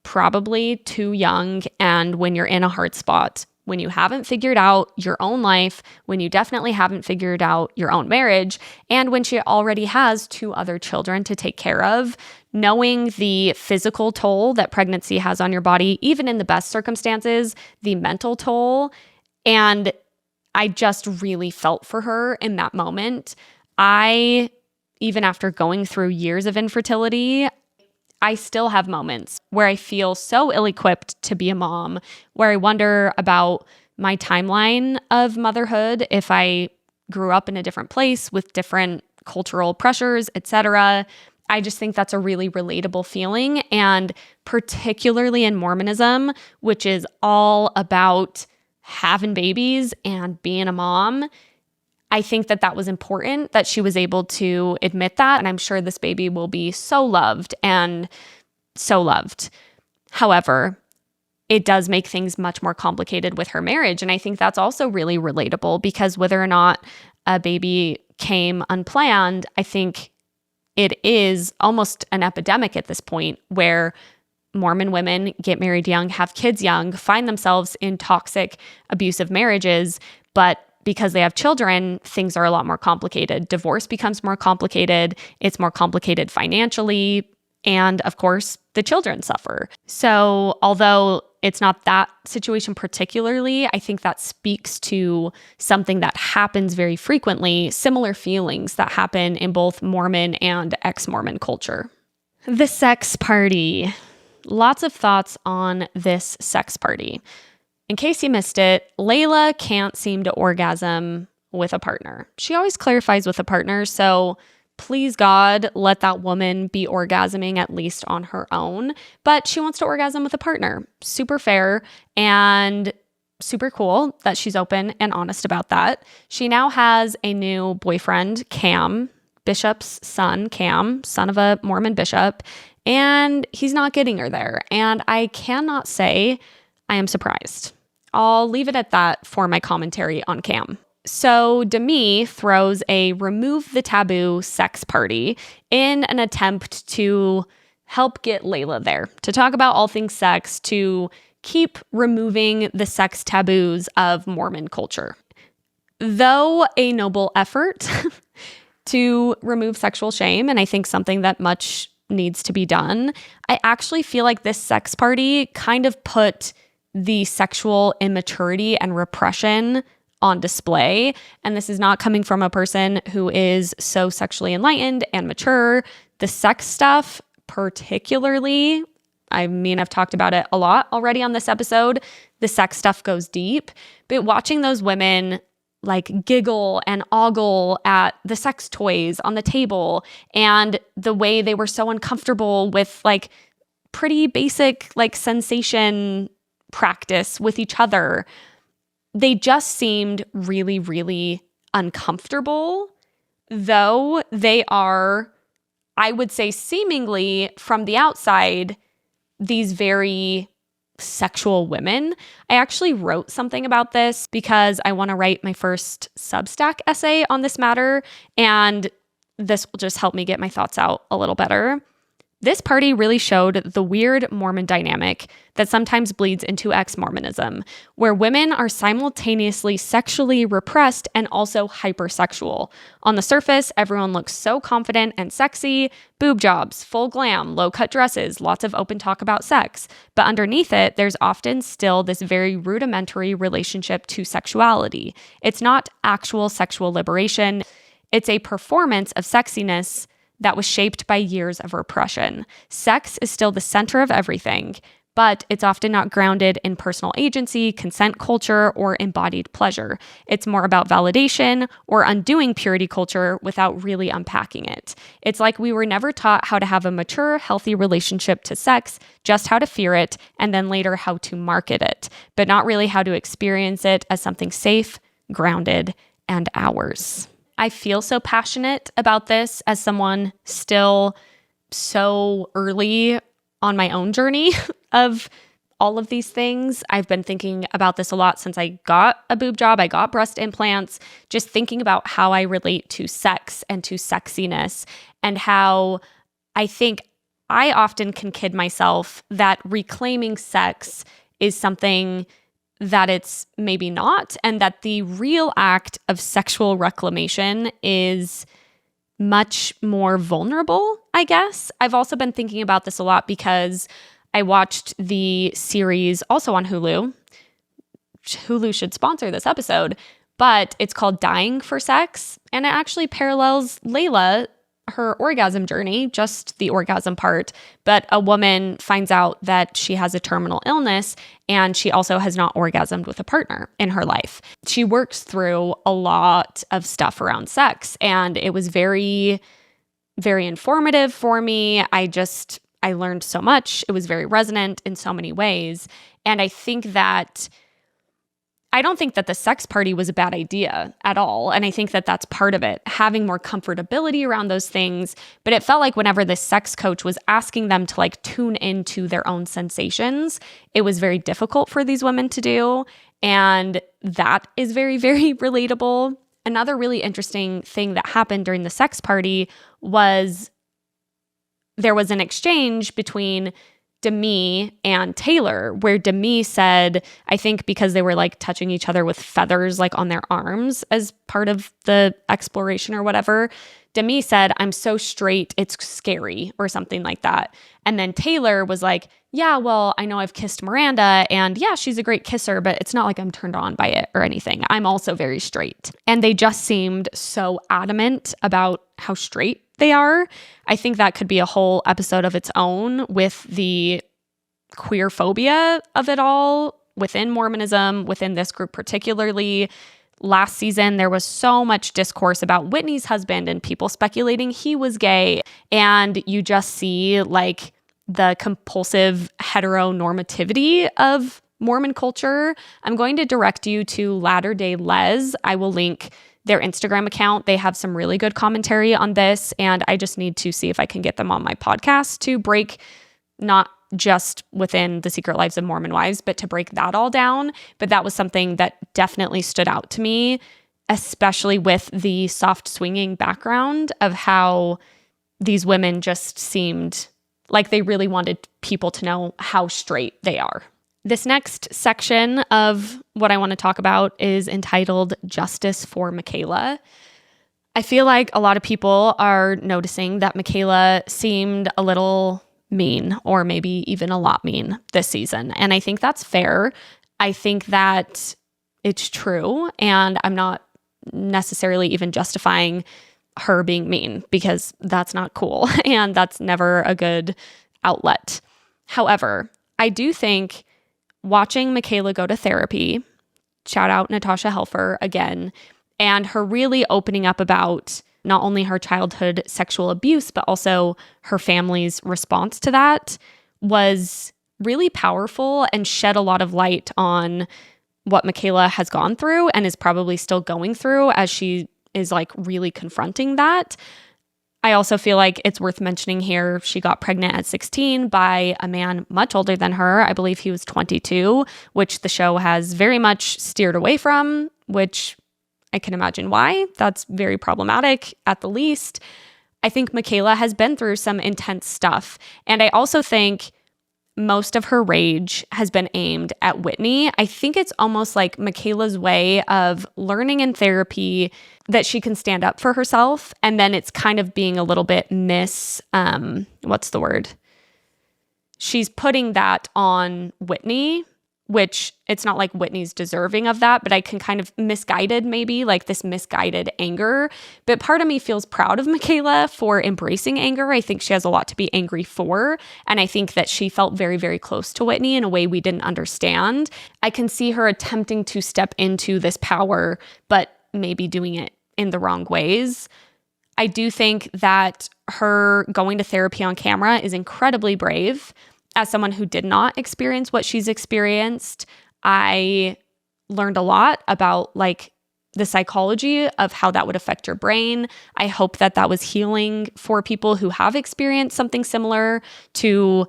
probably too young, and when you're in a hard spot, when you haven't figured out your own life, when you definitely haven't figured out your own marriage, and when she already has 2 other children to take care of, knowing the physical toll that pregnancy has on your body, even in the best circumstances, the mental toll. And I just really felt for her in that moment. Even after going through years of infertility, I still have moments where I feel so ill-equipped to be a mom, where I wonder about my timeline of motherhood, if I grew up in a different place with different cultural pressures, etc. I just think that's a really relatable feeling. And particularly in Mormonism, which is all about having babies and being a mom, I think that was important that she was able to admit that. And I'm sure this baby will be so loved and so loved. However, it does make things much more complicated with her marriage. And I think that's also really relatable because whether or not a baby came unplanned, I think it is almost an epidemic at this point where Mormon women get married young, have kids young, find themselves in toxic, abusive marriages, but because they have children, things are a lot more complicated. Divorce becomes more complicated. It's more complicated financially. And of course, the children suffer. So although it's not that situation particularly, I think that speaks to something that happens very frequently, similar feelings that happen in both Mormon and ex-Mormon culture. The sex party. Lots of thoughts on this sex party. In case you missed it, Layla can't seem to orgasm with a partner. She always clarifies with a partner, so please God, let that woman be orgasming at least on her own. But she wants to orgasm with a partner. Super fair and super cool that she's open and honest about that. She now has a new boyfriend, Cam, Bishop's son, Cam, son of a Mormon bishop, and he's not getting her there. And I cannot say I am surprised. I'll leave it at that for my commentary on Cam. So Demi throws a remove the taboo sex party in an attempt to help get Layla there, to talk about all things sex, to keep removing the sex taboos of Mormon culture. Though a noble effort to remove sexual shame, and I think something that much needs to be done, I actually feel like this sex party kind of put the sexual immaturity and repression on display. And this is not coming from a person who is so sexually enlightened and mature. The sex stuff, particularly, I mean, I've talked about it a lot already on this episode. The sex stuff goes deep. But watching those women like giggle and ogle at the sex toys on the table and the way they were so uncomfortable with like pretty basic like sensation practice with each other, they just seemed really, really uncomfortable, though they are, I would say, seemingly from the outside, these very sexual women. I actually wrote something about this because I want to write my first Substack essay on this matter, and this will just help me get my thoughts out a little better. This party really showed the weird Mormon dynamic that sometimes bleeds into ex-Mormonism, where women are simultaneously sexually repressed and also hypersexual. On the surface, everyone looks so confident and sexy, boob jobs, full glam, low-cut dresses, lots of open talk about sex. But underneath it, there's often still this very rudimentary relationship to sexuality. It's not actual sexual liberation. It's a performance of sexiness that was shaped by years of repression. Sex is still the center of everything, but it's often not grounded in personal agency, consent culture, or embodied pleasure. It's more about validation or undoing purity culture without really unpacking it. It's like we were never taught how to have a mature, healthy relationship to sex, just how to fear it, and then later how to market it, but not really how to experience it as something safe, grounded, and ours. I feel so passionate about this as someone still so early on my own journey of all of these things. I've been thinking about this a lot since I got a boob job, I got breast implants, just thinking about how I relate to sex and to sexiness, and how I think I often can kid myself that reclaiming sex is something that it's maybe not, and that the real act of sexual reclamation is much more vulnerable, I guess. I've also been thinking about this a lot because I watched the series also on Hulu. Hulu should sponsor this episode, but it's called Dying for Sex, and it actually parallels Layla, her orgasm journey, just the orgasm part, but a woman finds out that she has a terminal illness and she also has not orgasmed with a partner in her life. She works through a lot of stuff around sex, and it was very very informative for me. I learned so much. It was very resonant in so many ways. And I don't think that the sex party was a bad idea at all. And I think that that's part of it, having more comfortability around those things. But it felt like whenever the sex coach was asking them to like tune into their own sensations, it was very difficult for these women to do. And that is very, very relatable. Another really interesting thing that happened during the sex party was there was an exchange between Demi and Taylor, where Demi said, I think because they were like touching each other with feathers like on their arms as part of the exploration or whatever, Demi said, I'm so straight, it's scary, or something like that. And then Taylor was like, yeah, well, I know I've kissed Miranda, and yeah, she's a great kisser, but it's not like I'm turned on by it or anything. I'm also very straight. And they just seemed so adamant about how straight they are. I think that could be a whole episode of its own with the queer phobia of it all within Mormonism, within this group particularly. Last season, there was so much discourse about Whitney's husband and people speculating he was gay. And you just see like the compulsive heteronormativity of Mormon culture. I'm going to direct you to Latter Day Les. I will link their Instagram account. They have some really good commentary on this, and I just need to see if I can get them on my podcast to break not just within the Secret Lives of Mormon Wives, but to break that all down. But that was something that definitely stood out to me, especially with the soft swinging background of how these women just seemed like they really wanted people to know how straight they are. This next section of what I want to talk about is entitled Justice for Michaela. I feel like a lot of people are noticing that Michaela seemed a little mean, or maybe even a lot mean this season. And I think that's fair. I think that it's true. And I'm not necessarily even justifying her being mean, because that's not cool. And that's never a good outlet. However, I do think watching Michaela go to therapy, shout out Natasha Helfer again, and her really opening up about not only her childhood sexual abuse, but also her family's response to that, was really powerful and shed a lot of light on what Michaela has gone through and is probably still going through as she is like really confronting that. I also feel like it's worth mentioning here, she got pregnant at 16 by a man much older than her. I believe he was 22, which the show has very much steered away from, which I can imagine why. That's very problematic at the least. I think Michaela has been through some intense stuff. And I also think most of her rage has been aimed at Whitney. I think it's almost like Michaela's way of learning in therapy that she can stand up for herself. And then it's kind of being a little bit what's the word? She's putting that on Whitney, which it's not like Whitney's deserving of that, but I can kind of misguided, maybe like this misguided anger. But part of me feels proud of Michaela for embracing anger. I think she has a lot to be angry for. And I think that she felt very, very close to Whitney in a way we didn't understand. I can see her attempting to step into this power, but maybe doing it in the wrong ways. I do think that her going to therapy on camera is incredibly brave. As someone who did not experience what she's experienced, I learned a lot about like the psychology of how that would affect your brain. I hope that that was healing for people who have experienced something similar, to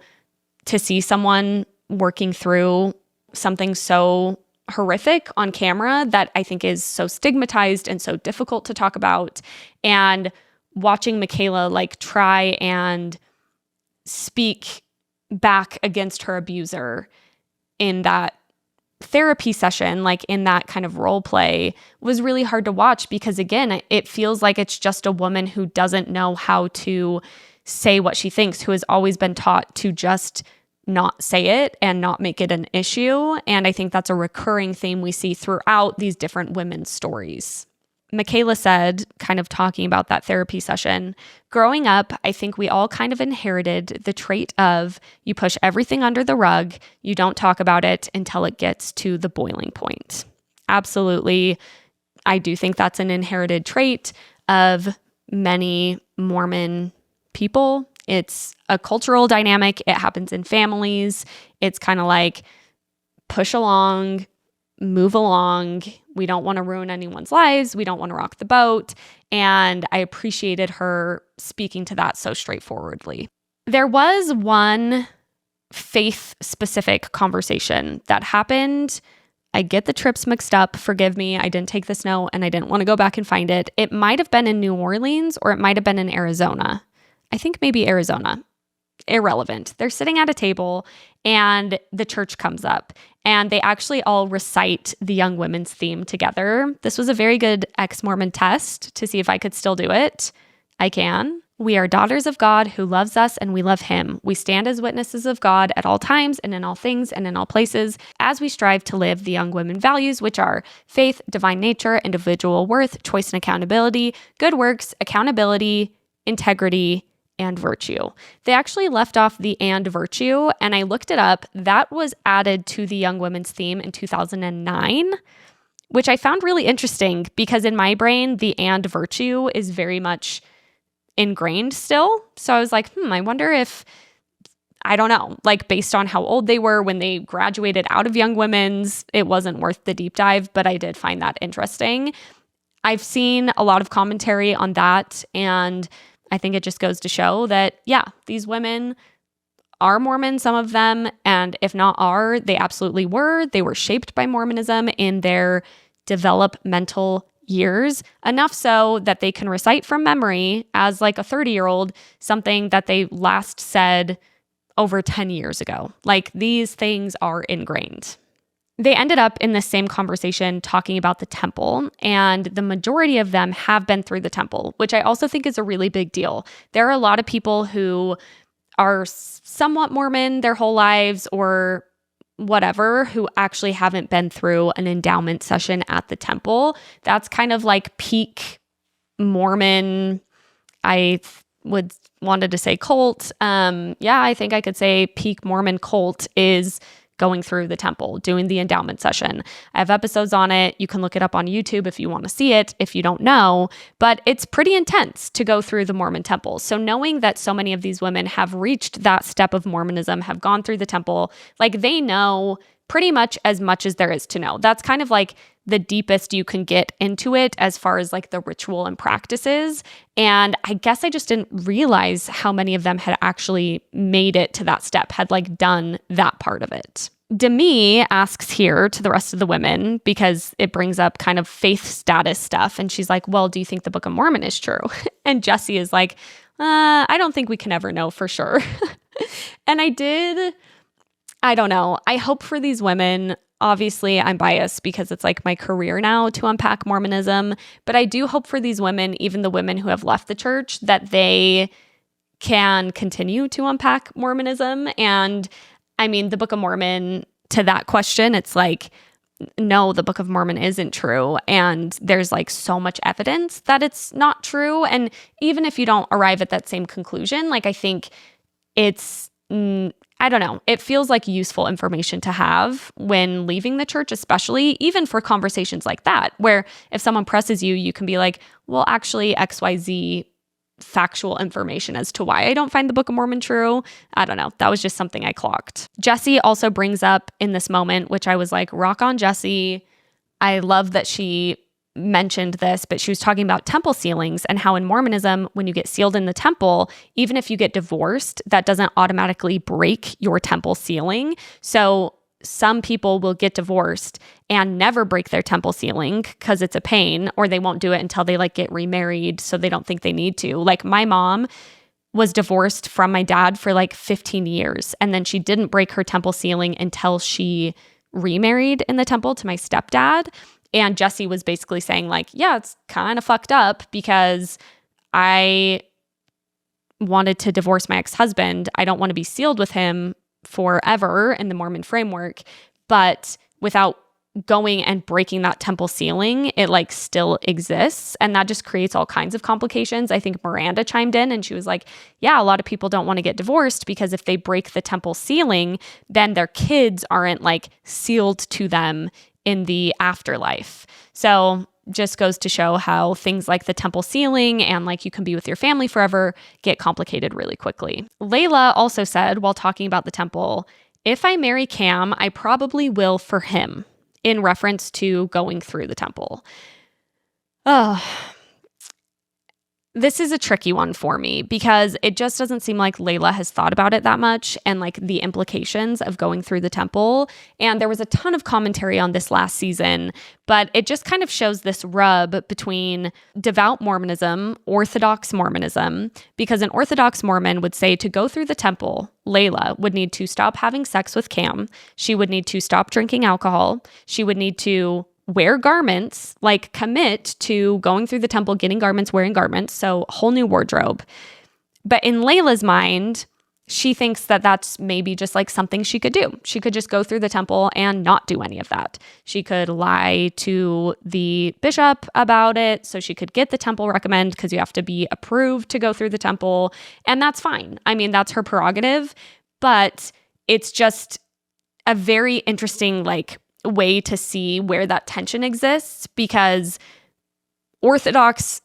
see someone working through something so horrific on camera that I think is so stigmatized and so difficult to talk about. And watching Michaela like try and speak back against her abuser in that therapy session, like in that kind of role play, was really hard to watch, because again, it feels like it's just a woman who doesn't know how to say what she thinks, who has always been taught to just not say it and not make it an issue. And I think that's a recurring theme we see throughout these different women's stories. Michaela said, kind of talking about that therapy session, growing up, I think we all kind of inherited the trait of you push everything under the rug, you don't talk about it until it gets to the boiling point. Absolutely. I do think that's an inherited trait of many Mormon people. It's a cultural dynamic. It happens in families. It's kind of like push along, move along. We don't want to ruin anyone's lives. We don't want to rock the boat. And I appreciated her speaking to that so straightforwardly. There was one faith-specific conversation that happened. I get the trips mixed up. Forgive me. I didn't take this note and I didn't want to go back and find it. It might have been in New Orleans or it might have been in Arizona. I think maybe Arizona. Irrelevant. They're sitting at a table and the church comes up and they actually all recite the young women's theme together. This was a very good Ex-Mormon test to see if I could still do it. I can. We are daughters of God who loves us and we love him. We stand as witnesses of God at all times and in all things and in all places as we strive to live the young women values, which are faith, divine nature, individual worth, choice and accountability, good works, accountability, integrity, and virtue. They actually left off the and virtue, and I looked it up. That was added to the young women's theme in 2009, which I found really interesting because in my brain, the and virtue is very much ingrained still. So I was like, I wonder if, I don't know, like based on how old they were when they graduated out of young women's, it wasn't worth the deep dive, but I did find that interesting. I've seen a lot of commentary on that, and I think it just goes to show that, yeah, these women are Mormon, some of them, and if not are, they absolutely were. They were shaped by Mormonism in their developmental years, enough so that they can recite from memory as like a 30-year-old something that they last said over 10 years ago. Like these things are ingrained. They ended up in the same conversation talking about the temple, and the majority of them have been through the temple, which I also think is a really big deal. There are a lot of people who are somewhat Mormon their whole lives or whatever who actually haven't been through an endowment session at the temple. That's kind of like peak Mormon. Wanted to say cult. I think I could say peak Mormon cult is going through the temple, doing the endowment session. I have episodes on it. You can look it up on YouTube if you want to see it, if you don't know, but it's pretty intense to go through the Mormon temple. So knowing that so many of these women have reached that step of Mormonism, have gone through the temple, like they know pretty much as there is to know. That's kind of like the deepest you can get into it as far as like the ritual and practices. And I guess I just didn't realize how many of them had actually made it to that step, had like done that part of it. Demi asks here to the rest of the women because it brings up kind of faith status stuff. And she's like, well, do you think the Book of Mormon is true? And Jesse is like, I don't think we can ever know for sure. And I don't know. I hope for these women. Obviously, I'm biased because it's like my career now to unpack Mormonism, but I do hope for these women, even the women who have left the church, that they can continue to unpack Mormonism. And I mean, the Book of Mormon, to that question, it's like, no, the Book of Mormon isn't true. And there's like so much evidence that it's not true. And even if you don't arrive at that same conclusion, like I think it's, I don't know, it feels like useful information to have when leaving the church, especially even for conversations like that, where if someone presses you, you can be like, well, actually XYZ factual information as to why I don't find the Book of Mormon true. I don't know. That was just something I clocked. Jesse also brings up in this moment, which I was like, rock on Jesse. I love that she mentioned this, but she was talking about temple sealings and how in Mormonism, when you get sealed in the temple, even if you get divorced, that doesn't automatically break your temple sealing. So some people will get divorced and never break their temple sealing because it's a pain, or they won't do it until they like get remarried, so they don't think they need to. Like my mom was divorced from my dad for like 15 years, and then she didn't break her temple sealing until she remarried in the temple to my stepdad. And Jesse was basically saying like, yeah, it's kind of fucked up because I wanted to divorce my ex-husband. I don't want to be sealed with him forever in the Mormon framework, but without going and breaking that temple sealing, it like still exists. And that just creates all kinds of complications. I think Miranda chimed in and she was like, yeah, a lot of people don't want to get divorced because if they break the temple sealing, then their kids aren't like sealed to them in the afterlife. So just goes to show how things like the temple ceiling and like you can be with your family forever get complicated really quickly. Layla also said while talking about the temple, if I marry Cam, I probably will for him, in reference to going through the temple. Oh, this is a tricky one for me because it just doesn't seem like Layla has thought about it that much and like the implications of going through the temple. And there was a ton of commentary on this last season, but it just kind of shows this rub between devout Mormonism, Orthodox Mormonism, because an Orthodox Mormon would say to go through the temple, Layla would need to stop having sex with Cam. She would need to stop drinking alcohol. She would need to wear garments, like commit to going through the temple, getting garments, wearing garments. So whole new wardrobe. But in Layla's mind, she thinks that that's maybe just like something she could do. She could just go through the temple and not do any of that. She could lie to the bishop about it so she could get the temple recommend because you have to be approved to go through the temple. And that's fine. I mean, that's her prerogative, but it's just a very interesting like way to see where that tension exists, because Orthodox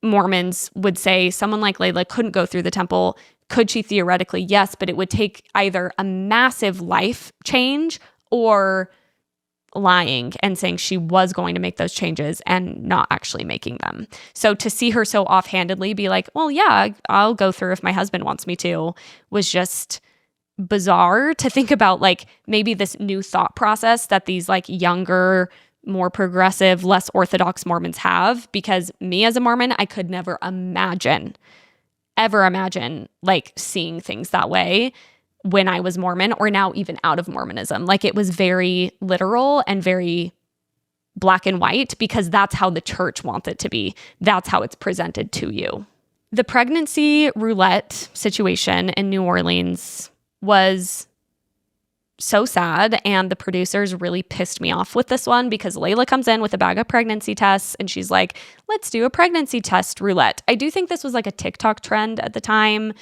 Mormons would say someone like Layla couldn't go through the temple. Could she theoretically? Yes, but it would take either a massive life change or lying and saying she was going to make those changes and not actually making them. So to see her so offhandedly be like, well, yeah, I'll go through if my husband wants me to, was just bizarre to think about, like maybe this new thought process that these like younger, more progressive, less Orthodox Mormons have. Because me as a Mormon, I could never ever imagine like seeing things that way when I was Mormon or now even out of Mormonism. Like it was very literal and very black and white because that's how the church wants it to be. That's how it's presented to you. The pregnancy roulette situation in New Orleans was so sad, and the producers really pissed me off with this one because Layla comes in with a bag of pregnancy tests and she's like, let's do a pregnancy test roulette. I do think this was like a TikTok trend at the time.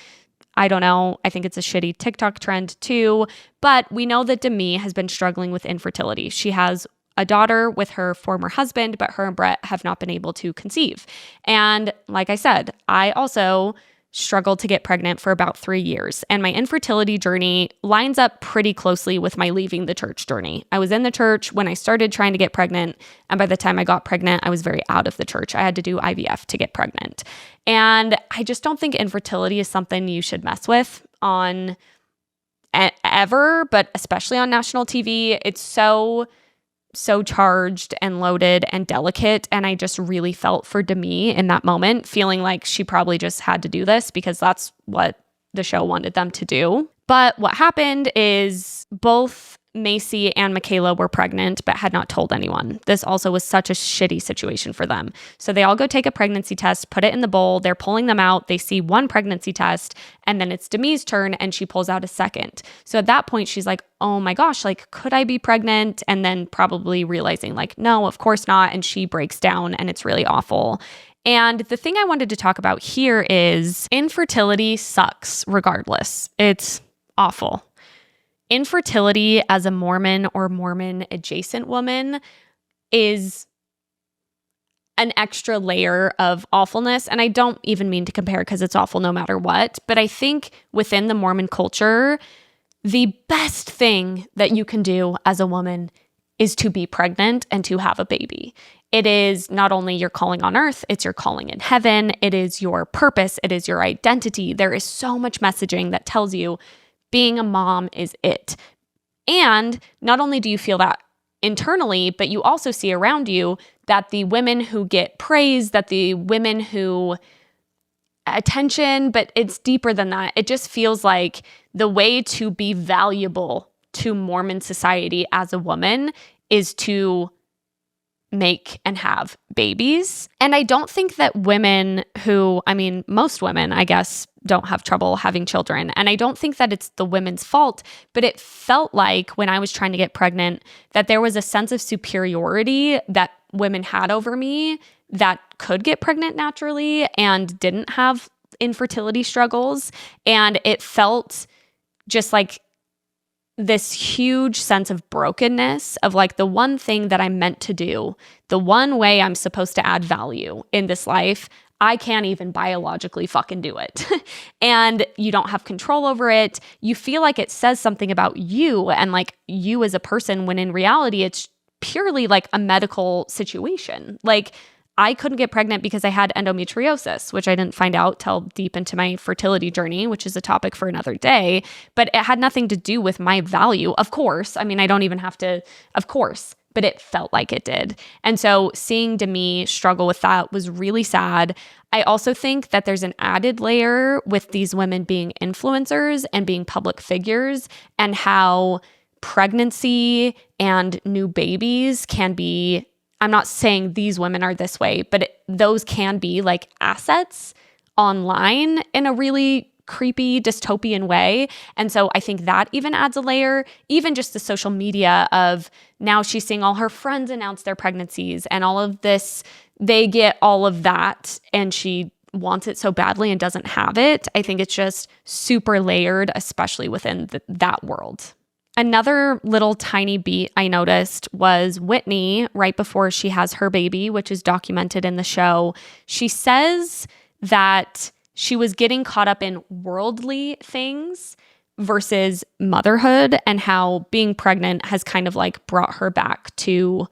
I don't know. I think it's a shitty TikTok trend too, but we know that Demi has been struggling with infertility. She has a daughter with her former husband, but her and Brett have not been able to conceive. And like I said, I also struggled to get pregnant for about 3 years. And my infertility journey lines up pretty closely with my leaving the church journey. I was in the church when I started trying to get pregnant. And by the time I got pregnant, I was very out of the church. I had to do IVF to get pregnant. And I just don't think infertility is something you should mess with on ever, but especially on national TV. It's so charged and loaded and delicate. And I just really felt for Demi in that moment, feeling like she probably just had to do this because that's what the show wanted them to do. But what happened is both Macy and Michaela were pregnant, but had not told anyone. This also was such a shitty situation for them. So they all go take a pregnancy test, put it in the bowl. They're pulling them out. They see one pregnancy test, and then it's Demi's turn, and she pulls out a second. So at that point, she's like, oh my gosh, like, could I be pregnant? And then probably realizing like, no, of course not. And she breaks down, and it's really awful. And the thing I wanted to talk about here is infertility sucks regardless. It's awful. Infertility as a Mormon or Mormon adjacent woman is an extra layer of awfulness. And I don't even mean to compare because it's awful no matter what. But I think within the Mormon culture, the best thing that you can do as a woman is to be pregnant and to have a baby. It is not only your calling on earth, it's your calling in heaven. It is your purpose. It is your identity. There is so much messaging that tells you being a mom is it. And not only do you feel that internally, but you also see around you that the women who get praise, that the women who attention, but it's deeper than that. It just feels like the way to be valuable to Mormon society as a woman is to make and have babies. And I don't think that women who, I mean, most women, I guess, don't have trouble having children. And I don't think that it's the women's fault, but it felt like when I was trying to get pregnant that there was a sense of superiority that women had over me that could get pregnant naturally and didn't have infertility struggles. And it felt just like this huge sense of brokenness of like the one thing that I'm meant to do, the one way I'm supposed to add value in this life, I can't even biologically fucking do it. And you don't have control over it. You feel like it says something about you and like you as a person, when in reality, it's purely like a medical situation. Like, I couldn't get pregnant because I had endometriosis, which I didn't find out till deep into my fertility journey, which is a topic for another day. But it had nothing to do with my value, of course. I mean, I don't even have to, of course, but it felt like it did. And so seeing Demi struggle with that was really sad. I also think that there's an added layer with these women being influencers and being public figures, and how pregnancy and new babies can be, I'm not saying these women are this way, but those can be like assets online in a really creepy dystopian way. And so I think that even adds a layer, even just the social media of now she's seeing all her friends announce their pregnancies and all of this, they get all of that and she wants it so badly and doesn't have it. I think it's just super layered, especially within that world. Another little tiny beat I noticed was Whitney, right before she has her baby, which is documented in the show. She says that she was getting caught up in worldly things versus motherhood, and how being pregnant has kind of like brought her back to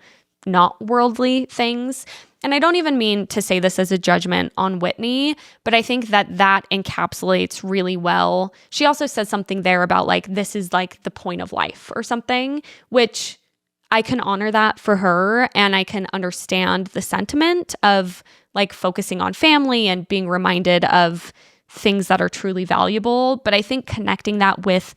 not worldly things. And I don't even mean to say this as a judgment on Whitney, but I think that that encapsulates really well. She also says something there about like, this is like the point of life or something, which I can honor that for her. And I can understand the sentiment of like focusing on family and being reminded of things that are truly valuable. But I think connecting that with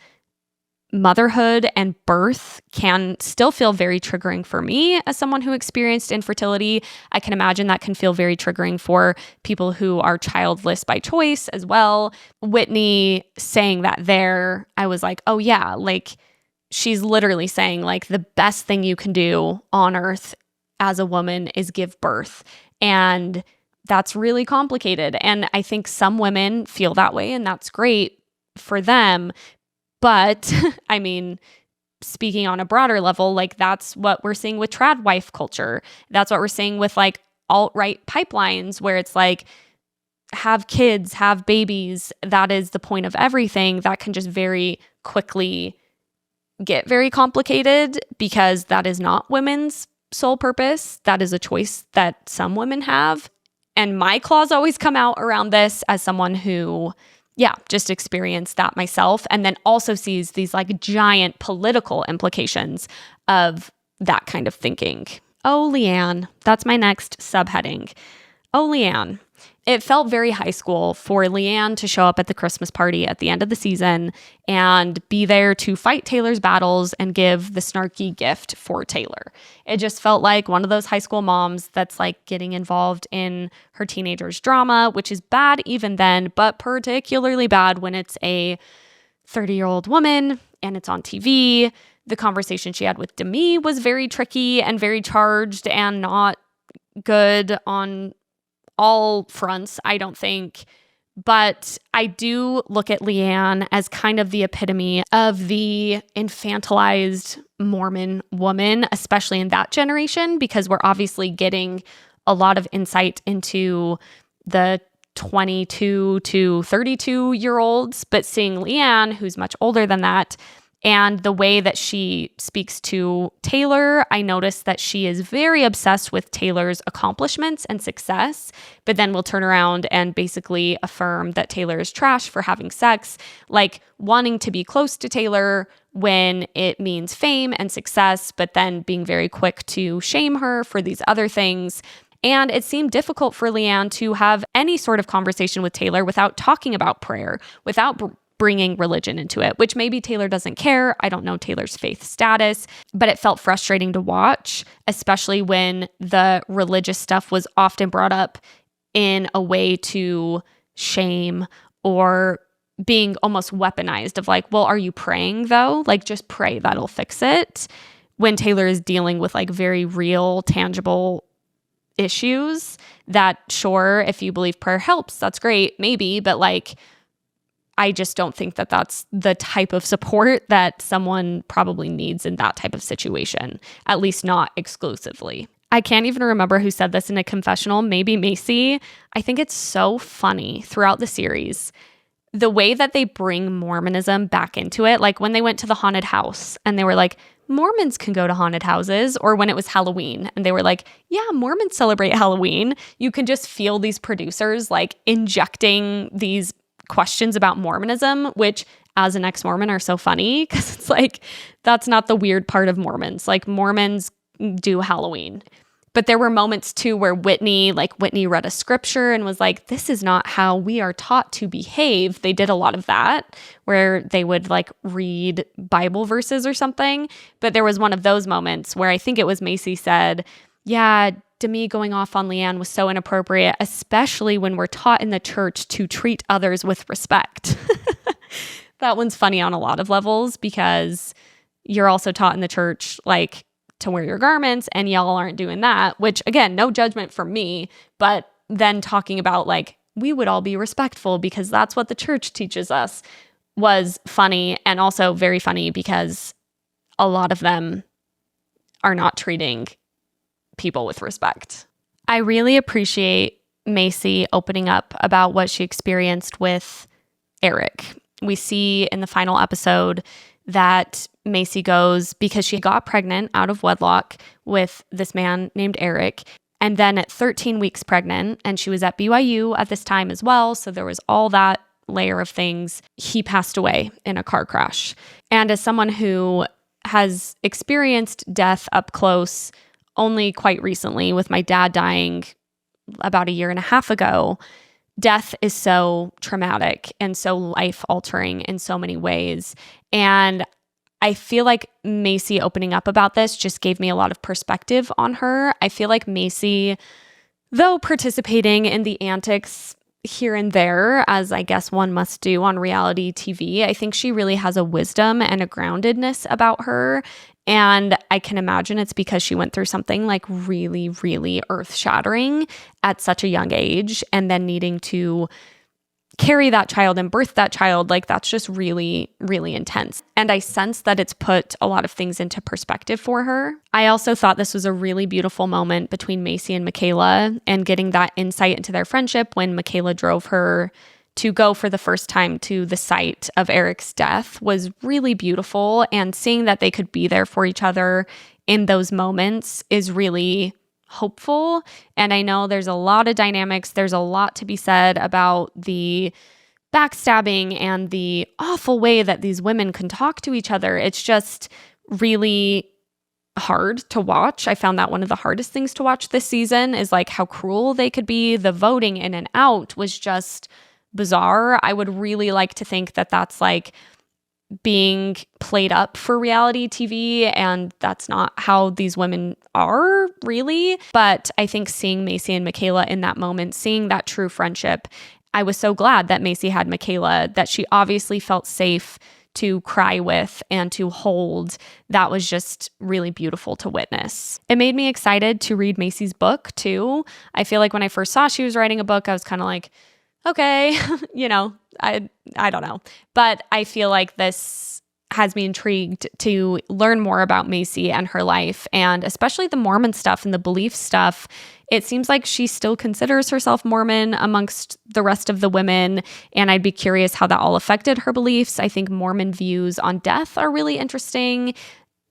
motherhood and birth can still feel very triggering for me as someone who experienced infertility. I can imagine that can feel very triggering for people who are childless by choice as well. Whitney saying that there, I was like, oh yeah, like she's literally saying like the best thing you can do on earth as a woman is give birth. And that's really complicated. And I think some women feel that way, and that's great for them. But I mean, speaking on a broader level, like that's what we're seeing with trad wife culture. That's what we're seeing with like alt-right pipelines, where it's like, have kids, have babies. That is the point of everything. That can just very quickly get very complicated, because that is not women's sole purpose. That is a choice that some women have. And my claws always come out around this as someone who, just experienced that myself, and then also sees these like giant political implications of that kind of thinking. Oh, Leanne, that's my next subheading. Oh, Leanne. It felt very high school for Leanne to show up at the Christmas party at the end of the season and be there to fight Taylor's battles and give the snarky gift for Taylor. It just felt like one of those high school moms that's like getting involved in her teenager's drama, which is bad even then, but particularly bad when it's a 30-year-old woman and it's on TV. The conversation she had with Demi was very tricky and very charged and not good on all fronts, I don't think. But I do look at Leanne as kind of the epitome of the infantilized Mormon woman, especially in that generation, because we're obviously getting a lot of insight into the 22 to 32-year-olds, but seeing Leanne, who's much older than that, and the way that she speaks to Taylor, I noticed that she is very obsessed with Taylor's accomplishments and success, but then will turn around and basically affirm that Taylor is trash for having sex, like wanting to be close to Taylor when it means fame and success, but then being very quick to shame her for these other things. And it seemed difficult for Leanne to have any sort of conversation with Taylor without talking about prayer, without bringing religion into it, which maybe Taylor doesn't care. I don't know Taylor's faith status, but it felt frustrating to watch, especially when the religious stuff was often brought up in a way to shame or being almost weaponized of like, well, are you praying though? Like, just pray, that'll fix it. When Taylor is dealing with like very real, tangible issues that, sure, if you believe prayer helps, that's great, maybe, but like, I just don't think that that's the type of support that someone probably needs in that type of situation, at least not exclusively. I can't even remember who said this in a confessional, maybe Macy. I think it's so funny throughout the series, the way that they bring Mormonism back into it. Like when they went to the haunted house and they were like, Mormons can go to haunted houses, or when it was Halloween and they were like, yeah, Mormons celebrate Halloween. You can just feel these producers like injecting these questions about Mormonism, which as an ex-Mormon are so funny because it's like, that's not the weird part of Mormons. Like Mormons do Halloween. But there were moments too where Whitney read a scripture and was like, this is not how we are taught to behave. They did a lot of that where they would like read Bible verses or something. But there was one of those moments where I think it was Macy said, yeah, Demi going off on Leanne was so inappropriate, especially when we're taught in the church to treat others with respect. That one's funny on a lot of levels because you're also taught in the church, like, to wear your garments, and y'all aren't doing that, which again, no judgment from me, but then talking about like, we would all be respectful because that's what the church teaches us was funny, and also very funny because a lot of them are not treating people with respect. I really appreciate Macy opening up about what she experienced with Eric. We see in the final episode that Macy goes because she got pregnant out of wedlock with this man named Eric. And then at 13 weeks pregnant, and she was at BYU at this time as well. So there was all that layer of things. He passed away in a car crash. And as someone who has experienced death up close only quite recently, with my dad dying about a year and a half ago, death is so traumatic and so life-altering in so many ways. And I feel like Macy opening up about this just gave me a lot of perspective on her. I feel like Macy, though participating in the antics here and there, as I guess one must do on reality TV, I think she really has a wisdom and a groundedness about her. And I can imagine it's because she went through something like really, really earth-shattering at such a young age, and then needing to carry that child and birth that child. Like, that's just really, really intense. And I sense that it's put a lot of things into perspective for her. I also thought this was a really beautiful moment between Macy and Michaela, and getting that insight into their friendship when Michaela drove her to go for the first time to the site of Eric's death was really beautiful. And seeing that they could be there for each other in those moments is really hopeful. And I know there's a lot of dynamics. There's a lot to be said about the backstabbing and the awful way that these women can talk to each other. It's just really hard to watch. I found that one of the hardest things to watch this season is like how cruel they could be. The voting in and out was just bizarre. I would really like to think that that's like being played up for reality TV, and that's not how these women are really. But I think seeing Macy and Michaela in that moment, seeing that true friendship, I was so glad that Macy had Michaela, that she obviously felt safe to cry with and to hold. That was just really beautiful to witness. It made me excited to read Macy's book too. I feel like when I first saw she was writing a book, I was kind of like, okay, I don't know. But I feel like this has me intrigued to learn more about Macy and her life, and especially the Mormon stuff and the belief stuff. It seems like she still considers herself Mormon amongst the rest of the women, and I'd be curious how that all affected her beliefs. I think Mormon views on death are really interesting.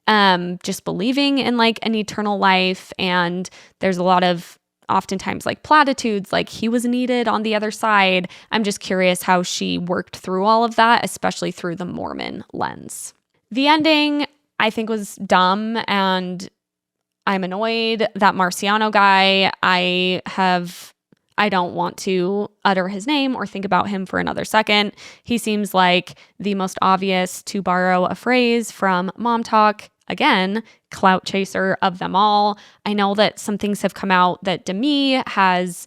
Just believing in like an eternal life, and there's a lot of oftentimes like platitudes, like he was needed on the other side. I'm just curious how she worked through all of that, especially through the Mormon lens. The ending, I think, was dumb, and I'm annoyed. That Marciano guy, I don't want to utter his name or think about him for another second. He seems like the most obvious, to borrow a phrase from Mom Talk, again, clout chaser of them all. I know that some things have come out that Demi has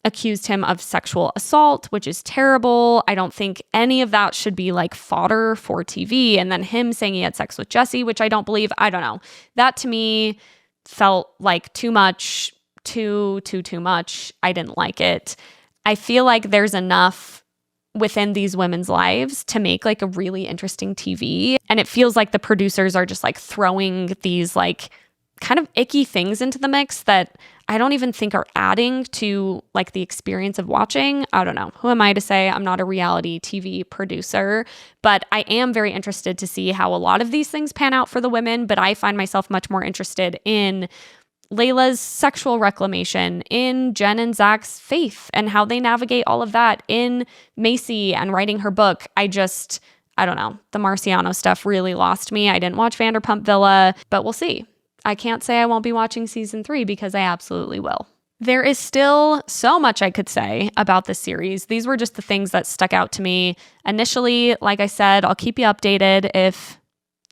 accused him of sexual assault, which is terrible. I don't think any of that should be like fodder for TV. And then him saying he had sex with Jesse, which I don't believe. I don't know. That to me felt like too much, too much. I didn't like it. I feel like there's enough within these women's lives to make like a really interesting TV. And it feels like the producers are just like throwing these like kind of icky things into the mix that I don't even think are adding to like the experience of watching. I don't know. Who am I to say? I'm not a reality TV producer, but I am very interested to see how a lot of these things pan out for the women. But I find myself much more interested in Layla's sexual reclamation, in Jen and Zach's faith and how they navigate all of that, in Macy and writing her book. I don't know. The Marciano stuff really lost me. I didn't watch Vanderpump Villa, but we'll see. I can't say I won't be watching season 3 because I absolutely will. There is still so much I could say about this series. These were just the things that stuck out to me initially. Like I said, I'll keep you updated if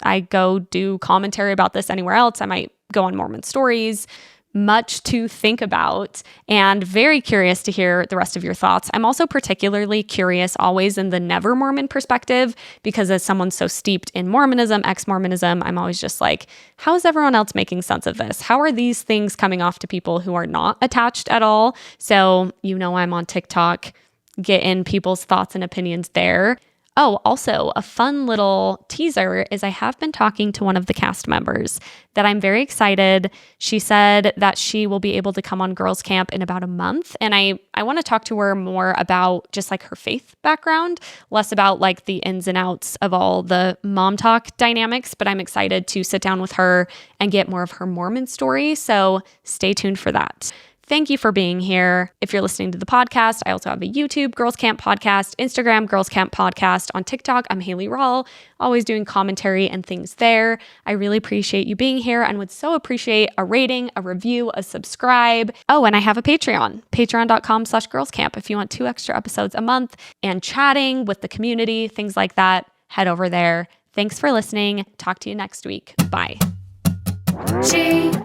I go do commentary about this anywhere else. I might go on Mormon Stories. Much to think about and very curious to hear the rest of your thoughts. I'm also particularly curious always in the never Mormon perspective, because as someone so steeped in Mormonism, ex-Mormonism, I'm always just like, how is everyone else making sense of this? How are these things coming off to people who are not attached at all? So, I'm on TikTok, get in people's thoughts and opinions there. Oh, also, a fun little teaser is I have been talking to one of the cast members that I'm very excited. She said that she will be able to come on girls' camp in about a month. And I want to talk to her more about just like her faith background, less about like the ins and outs of all the mom talk dynamics. But I'm excited to sit down with her and get more of her Mormon story. So stay tuned for that. Thank you for being here. If you're listening to the podcast, I also have a YouTube Girls Camp podcast, Instagram Girls Camp podcast. On TikTok, I'm Haley Rawl, always doing commentary and things there. I really appreciate you being here and would so appreciate a rating, a review, a subscribe. Oh, and I have a Patreon, patreon.com/girlscamp. If you want 2 extra episodes a month and chatting with the community, things like that, head over there. Thanks for listening. Talk to you next week. Bye. GIRL